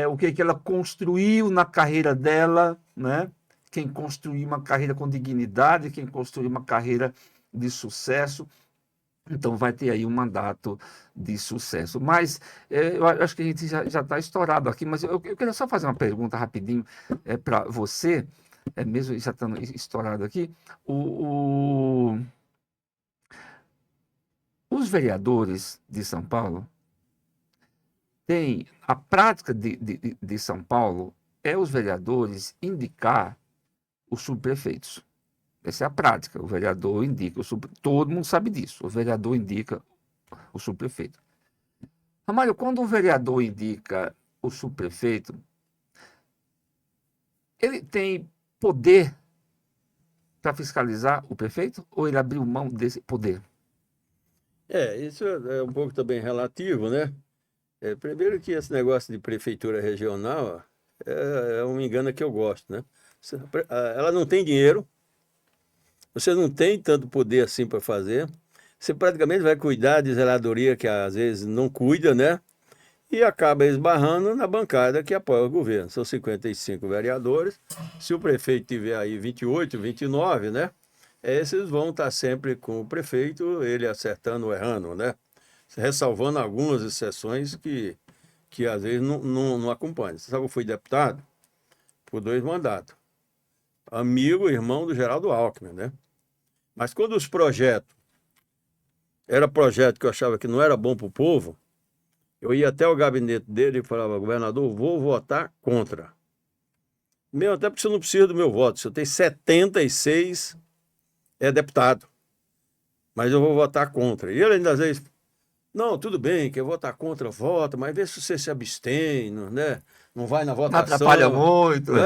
o que ela construiu na carreira dela, né? Quem construiu uma carreira com dignidade, quem construiu uma carreira de sucesso. Então, vai ter aí um mandato de sucesso. Mas eu acho que a gente já está estourado aqui, mas eu queria só fazer uma pergunta rapidinho para você, mesmo já estando estourado aqui. Os vereadores de São Paulo têm a prática de São Paulo é os vereadores indicar os subprefeitos. Essa é a prática. O vereador indica, todo mundo sabe disso. O vereador indica o subprefeito. Ramalho, quando o vereador indica o subprefeito, ele tem poder para fiscalizar o prefeito ou ele abriu mão desse poder? Isso é um pouco também relativo, né? Primeiro que esse negócio de prefeitura regional é um engano que eu gosto, né? Ela não tem dinheiro, você não tem tanto poder assim para fazer, você praticamente vai cuidar de zeladoria que às vezes não cuida, né? E acaba esbarrando na bancada que apoia o governo. São 55 vereadores. Se o prefeito tiver aí 28, 29, né? Esses vão estar sempre com o prefeito, ele acertando ou errando, né? Ressalvando algumas exceções que às vezes não acompanham. Você sabe que eu fui deputado por 2 mandatos. Amigo, irmão do Geraldo Alckmin, né? Mas quando os projetos, era projeto que eu achava que não era bom para o povo, eu ia até o gabinete dele e falava, governador, vou votar contra. Mesmo até porque você não precisa do meu voto. Você tem 76 deputado. Mas eu vou votar contra. E ele ainda às vezes, não, tudo bem, que eu votar contra, vota, mas vê se você se abstém, né? Não vai na Não votação. atrapalha muito. Né?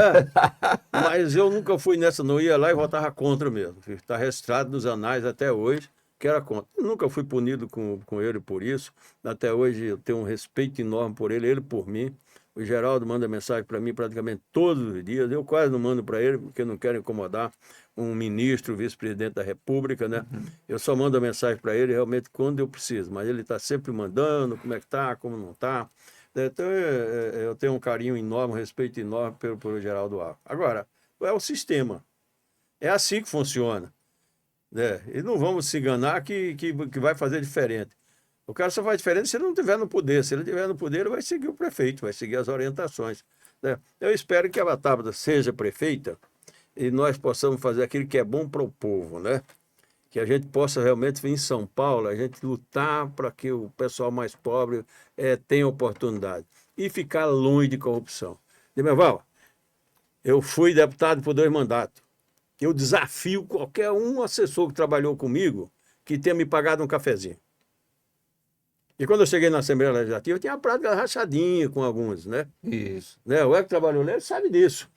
Mas eu nunca fui nessa, não ia lá e votava contra mesmo. Está registrado nos anais até hoje que era contra. Eu nunca fui punido com ele por isso. Até hoje eu tenho um respeito enorme por ele por mim. O Geraldo manda mensagem para mim praticamente todos os dias. Eu quase não mando para ele, porque eu não quero incomodar um ministro, vice-presidente da República, né? Eu só mando a mensagem para ele realmente quando eu preciso. Mas ele está sempre mandando como é que está, como não está. Então eu tenho um carinho enorme, um respeito enorme pelo Geraldo Alckmin. Agora, é o sistema. É assim que funciona. Né? E não vamos se enganar que vai fazer diferente. O cara só faz diferente se ele não estiver no poder. Se ele estiver no poder, ele vai seguir o prefeito, vai seguir as orientações. Né? Eu espero que a Tabata seja prefeita e nós possamos fazer aquilo que é bom para o povo, né? Que a gente possa realmente vir em São Paulo, a gente lutar para que o pessoal mais pobre tenha oportunidade e ficar longe de corrupção. Demerval, eu fui deputado por 2 mandatos. Eu desafio qualquer um assessor que trabalhou comigo que tenha me pagado um cafezinho. E quando eu cheguei na Assembleia Legislativa, eu tinha a prática rachadinha com alguns, né? Isso. Né? O que trabalhou nele sabe disso.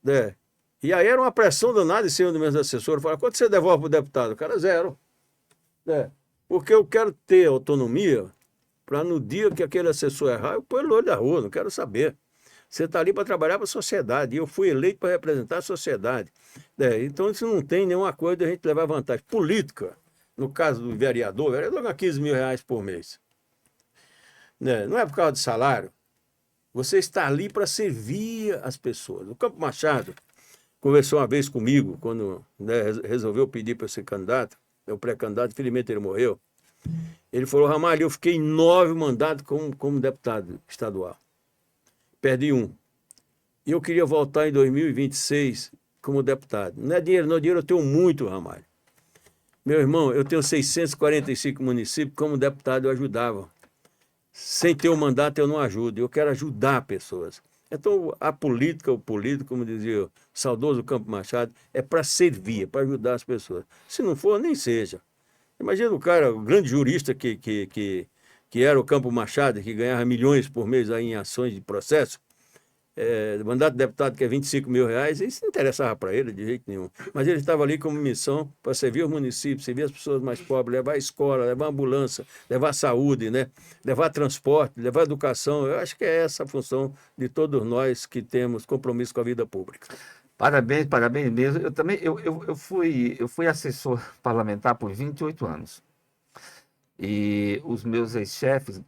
Né? E aí era uma pressão danada em cima dos meus assessores. Falaram, quanto você devolve para o deputado? O cara, 0. Né? Porque eu quero ter autonomia para no dia que aquele assessor errar, eu pôr ele no olho da rua, não quero saber. Você está ali para trabalhar para a sociedade. E eu fui eleito para representar a sociedade. Né? Então, isso não tem nenhuma coisa de a gente levar vantagem. Política, no caso do vereador, o vereador ganha 15 mil reais por mês. Né? Não é por causa de salário. Você está ali para servir as pessoas. O Campo Machado conversou uma vez comigo, quando resolveu pedir para ser candidato, o pré-candidato, infelizmente ele morreu. Ele falou, Ramalho, eu fiquei 9 mandatos como deputado estadual. Perdi 1. E eu queria voltar em 2026 como deputado. Não é dinheiro, não. Dinheiro eu tenho muito, Ramalho. Meu irmão, eu tenho 645 municípios, como deputado eu ajudava. Sem ter um mandato eu não ajudo. Eu quero ajudar pessoas. Então, a política, o político, como dizia o saudoso Campo Machado, é para servir, é para ajudar as pessoas. Se não for, nem seja. Imagina o cara, o grande jurista que era o Campo Machado, que ganhava milhões por mês aí em ações de processo. mandato de deputado que é R$ 25.000, isso não interessava para ele de jeito nenhum. Mas ele estava ali como missão para servir os municípios, servir as pessoas mais pobres, levar a escola, levar a ambulância, levar a saúde, né? Levar transporte, levar educação. Eu acho que é essa a função de todos nós que temos compromisso com a vida pública. Parabéns, parabéns mesmo. Eu também eu fui assessor parlamentar por 28 anos. E os meus ex-chefes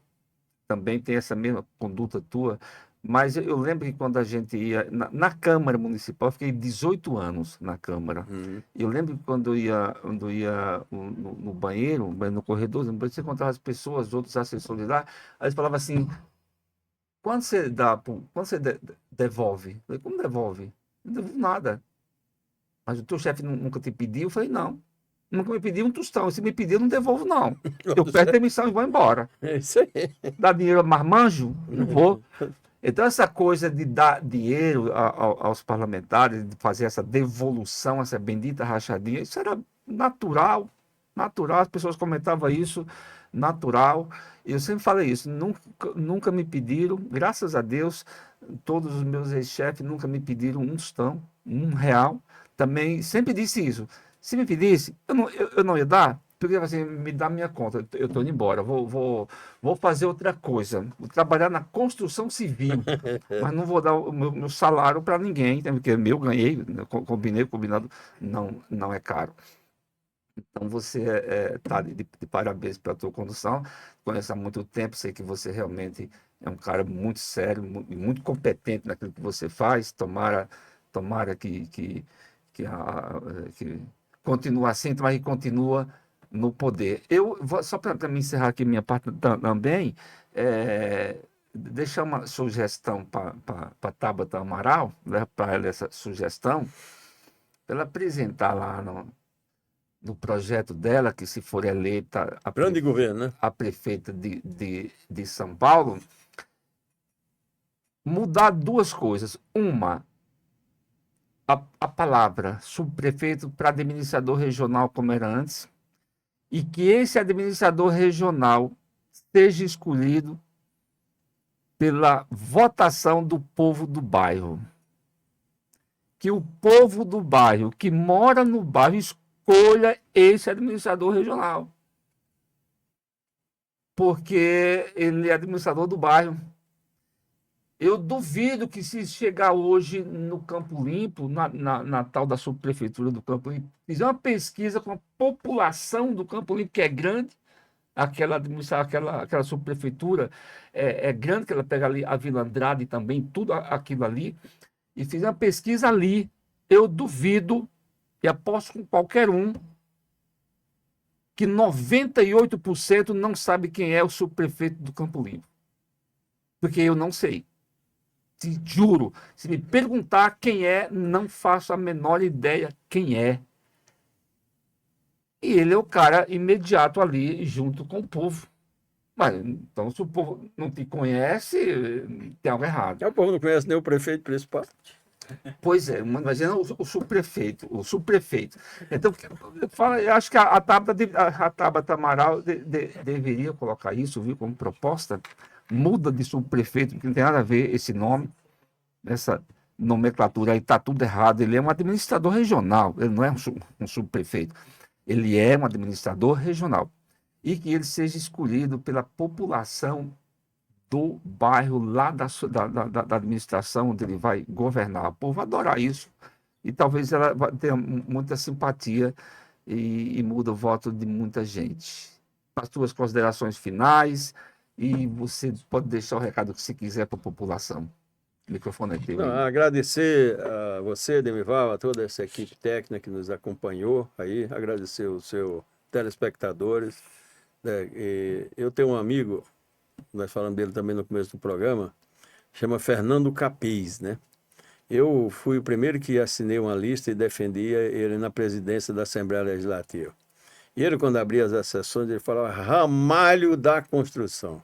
também têm essa mesma conduta tua. Mas eu lembro que quando a gente ia na Câmara Municipal, eu fiquei 18 anos na Câmara. Uhum. Eu lembro que quando eu ia no banheiro, no corredor, você encontrava as pessoas, outros assessores lá, aí eles falavam assim, quando você devolve? Eu falei, como devolve? Não devolvo nada. Mas o teu chefe nunca te pediu? Eu falei, não. Nunca me pediu um tostão. Se me pedir, eu não devolvo, não. Eu peço demissão e vou embora. É isso aí. Dá dinheiro a marmanjo? Não vou. Então, essa coisa de dar dinheiro aos parlamentares, de fazer essa devolução, essa bendita rachadinha, isso era natural, natural. As pessoas comentavam isso, natural. Eu sempre falei isso, nunca me pediram, graças a Deus, todos os meus ex-chefes nunca me pediram um tostão, R$ 1. Também sempre disse isso. Se me pedisse, eu não ia dar, porque assim, me dá minha conta, eu estou indo embora, vou fazer outra coisa, vou trabalhar na construção civil, mas não vou dar o meu salário para ninguém, porque meu ganhei, combinado, não é caro. Então você está de parabéns pela tua condução, conheço há muito tempo, sei que você realmente é um cara muito sério, muito competente naquilo que você faz, tomara que continue assim, mas que continua no poder. Só para me encerrar aqui minha parte também, deixar uma sugestão para Tabata Amaral, né, para ela essa sugestão, para ela apresentar lá no projeto dela, que se for eleita Plano de governo, né? a prefeita de São Paulo, mudar duas coisas. Uma, a palavra subprefeito para administrador regional, como era antes, e que esse administrador regional seja escolhido pela votação do povo do bairro. Que o povo do bairro, que mora no bairro, escolha esse administrador regional. Porque ele é administrador do bairro. Eu duvido que se chegar hoje no Campo Limpo, na tal da subprefeitura do Campo Limpo, fizer uma pesquisa com a população do Campo Limpo, que é grande, aquela subprefeitura é grande, que ela pega ali a Vila Andrade também, tudo aquilo ali, e fizer uma pesquisa ali, eu duvido, e aposto com qualquer um, que 98% não sabe quem é o subprefeito do Campo Limpo. Porque eu não sei. Te juro, se me perguntar quem é, não faço a menor ideia quem é. E ele é o cara imediato ali, junto com o povo. Mas, então, se o povo não te conhece, tem algo errado. O povo não conhece nem o prefeito principal. Pois é, imagina o subprefeito. Então, eu acho que a Tabata Amaral deveria colocar isso, viu, como proposta. Muda de subprefeito, porque não tem nada a ver esse nome, essa nomenclatura aí, está tudo errado. Ele é um administrador regional, ele não é um subprefeito. Ele é um administrador regional. E que ele seja escolhido pela população do bairro, lá da administração onde ele vai governar. O povo vai adorar isso. E talvez ela tenha muita simpatia e muda o voto de muita gente. As suas considerações finais, e você pode deixar o recado que você quiser para a população. O microfone é teu. Não, agradecer a você, Demival, a toda essa equipe técnica que nos acompanhou aí, agradecer os seus telespectadores. Eu tenho um amigo, nós falamos dele também no começo do programa, chama Fernando Capiz, né? Eu fui o primeiro que assinei uma lista e defendia ele na presidência da Assembleia Legislativa. E ele, quando abria as sessões, ele falava ramalho da construção,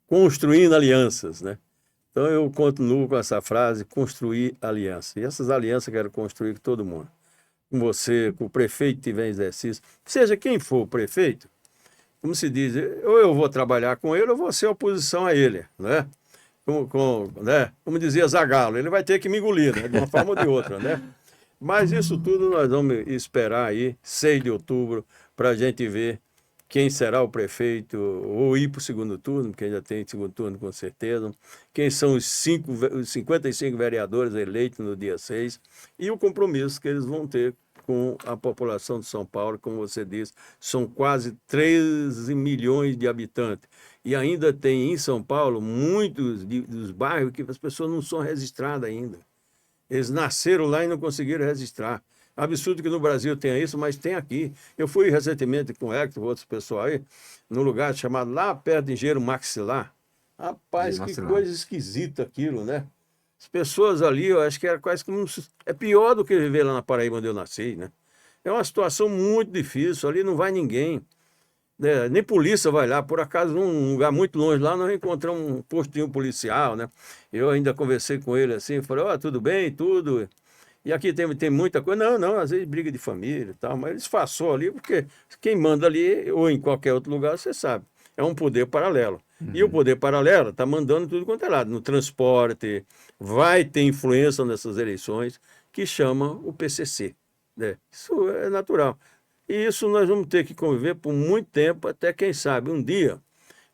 construindo alianças, né? Então eu continuo com essa frase, construir aliança. E essas alianças eu quero construir com todo mundo. Com você, com o prefeito que tiver em exercício, seja quem for o prefeito, como se diz, ou eu vou trabalhar com ele ou vou ser oposição a ele, né? né? Como dizia Zagallo, ele vai ter que me engolir, né? De uma forma ou de outra, né? Mas isso tudo nós vamos esperar aí, 6 de outubro, para a gente ver quem será o prefeito, ou ir para o segundo turno, porque ainda tem segundo turno com certeza, quem são os 55 vereadores eleitos no dia 6, e o compromisso que eles vão ter com a população de São Paulo, como você disse, são quase 13 milhões de habitantes. E ainda tem em São Paulo muitos dos bairros que as pessoas não são registradas ainda. Eles nasceram lá e não conseguiram registrar. Absurdo que no Brasil tenha isso, mas tem aqui. Eu fui recentemente com o Hector, outros pessoal aí, num lugar chamado lá perto de Engenheiro Maxilar. Rapaz, que coisa esquisita aquilo, né? As pessoas ali, eu acho que era quase como... É pior do que viver lá na Paraíba onde eu nasci, né? É uma situação muito difícil, ali não vai ninguém. Né? Nem polícia vai lá. Por acaso, num lugar muito longe lá, nós encontramos um postinho policial, né? Eu ainda conversei com ele assim, falei, ó, tudo bem, tudo. E aqui tem muita coisa. Não, não, às vezes briga de família e tal, mas eles disfarçou ali, porque quem manda ali, ou em qualquer outro lugar, você sabe, é um poder paralelo. E o poder paralelo está mandando tudo quanto é lado, no transporte, vai ter influência nessas eleições, que chama o PCC. Né? Isso é natural. E isso nós vamos ter que conviver por muito tempo, até quem sabe um dia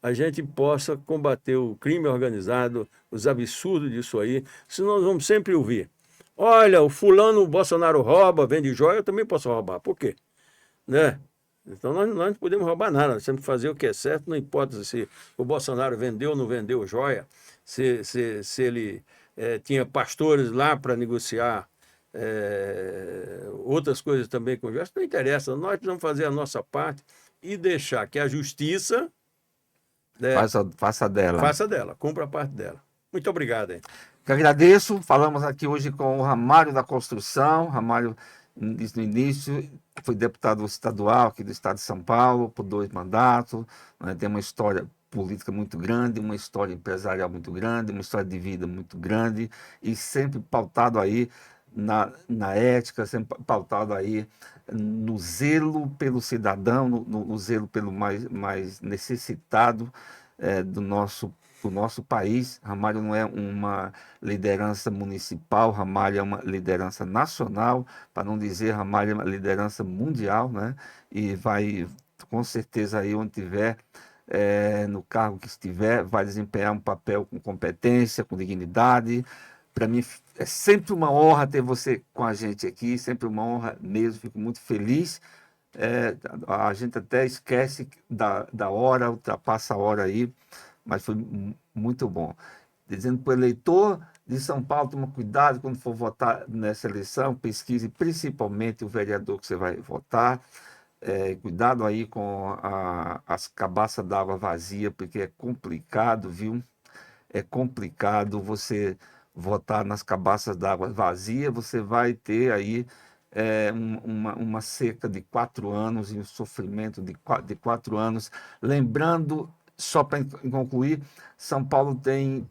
a gente possa combater o crime organizado, os absurdos disso aí, senão nós vamos sempre ouvir. Olha, o fulano, o Bolsonaro rouba, vende joia, eu também posso roubar. Por quê? Né? Então nós não podemos roubar nada, nós temos que fazer o que é certo, não importa se o Bolsonaro vendeu ou não vendeu joia, se ele tinha pastores lá para negociar outras coisas também com o juiz, não interessa, nós precisamos fazer a nossa parte e deixar que a justiça Faça dela. Faça dela, cumpra a parte dela. Muito obrigado. Hein? Eu agradeço. Falamos aqui hoje com o Ramalho da Construção. Ramalho, no início, foi deputado estadual aqui do estado de São Paulo por 2 mandatos. Né? Tem uma história política muito grande, uma história empresarial muito grande, uma história de vida muito grande e sempre pautado aí na ética, sempre pautado aí no zelo pelo cidadão, no zelo pelo mais necessitado do nosso país. Ramalho não é uma liderança municipal, Ramalho é uma liderança nacional, para não dizer Ramalho é uma liderança mundial, né? E vai, com certeza, aí onde tiver, no cargo que estiver, vai desempenhar um papel com competência, com dignidade. Para mim é sempre uma honra ter você com a gente aqui, sempre uma honra mesmo, fico muito feliz. A gente até esquece da hora, ultrapassa a hora aí, mas foi muito bom. Dizendo para o eleitor de São Paulo, toma cuidado quando for votar nessa eleição, pesquise principalmente o vereador que você vai votar, cuidado aí com as cabaças d'água vazia, porque é complicado, viu? É complicado você votar nas cabaças d'água vazia, você vai ter aí uma seca de 4 anos e um sofrimento de 4 anos. Lembrando, só para concluir, São Paulo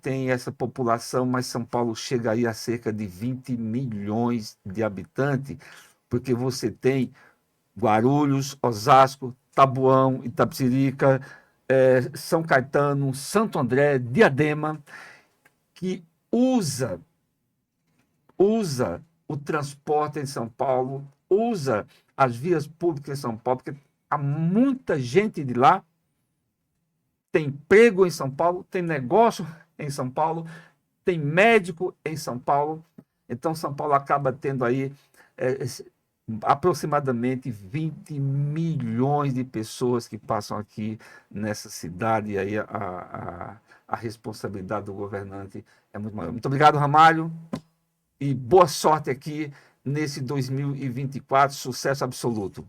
tem essa população, mas São Paulo chega aí a cerca de 20 milhões de habitantes, porque você tem Guarulhos, Osasco, Taboão, Itapecerica, São Caetano, Santo André, Diadema, que usa o transporte em São Paulo, usa as vias públicas em São Paulo, porque há muita gente de lá, tem emprego em São Paulo, tem negócio em São Paulo, tem médico em São Paulo. Então, São Paulo acaba tendo aí aproximadamente 20 milhões de pessoas que passam aqui nessa cidade, e aí a responsabilidade do governante é muito maior. Muito obrigado, Ramalho, e boa sorte aqui nesse 2024, sucesso absoluto.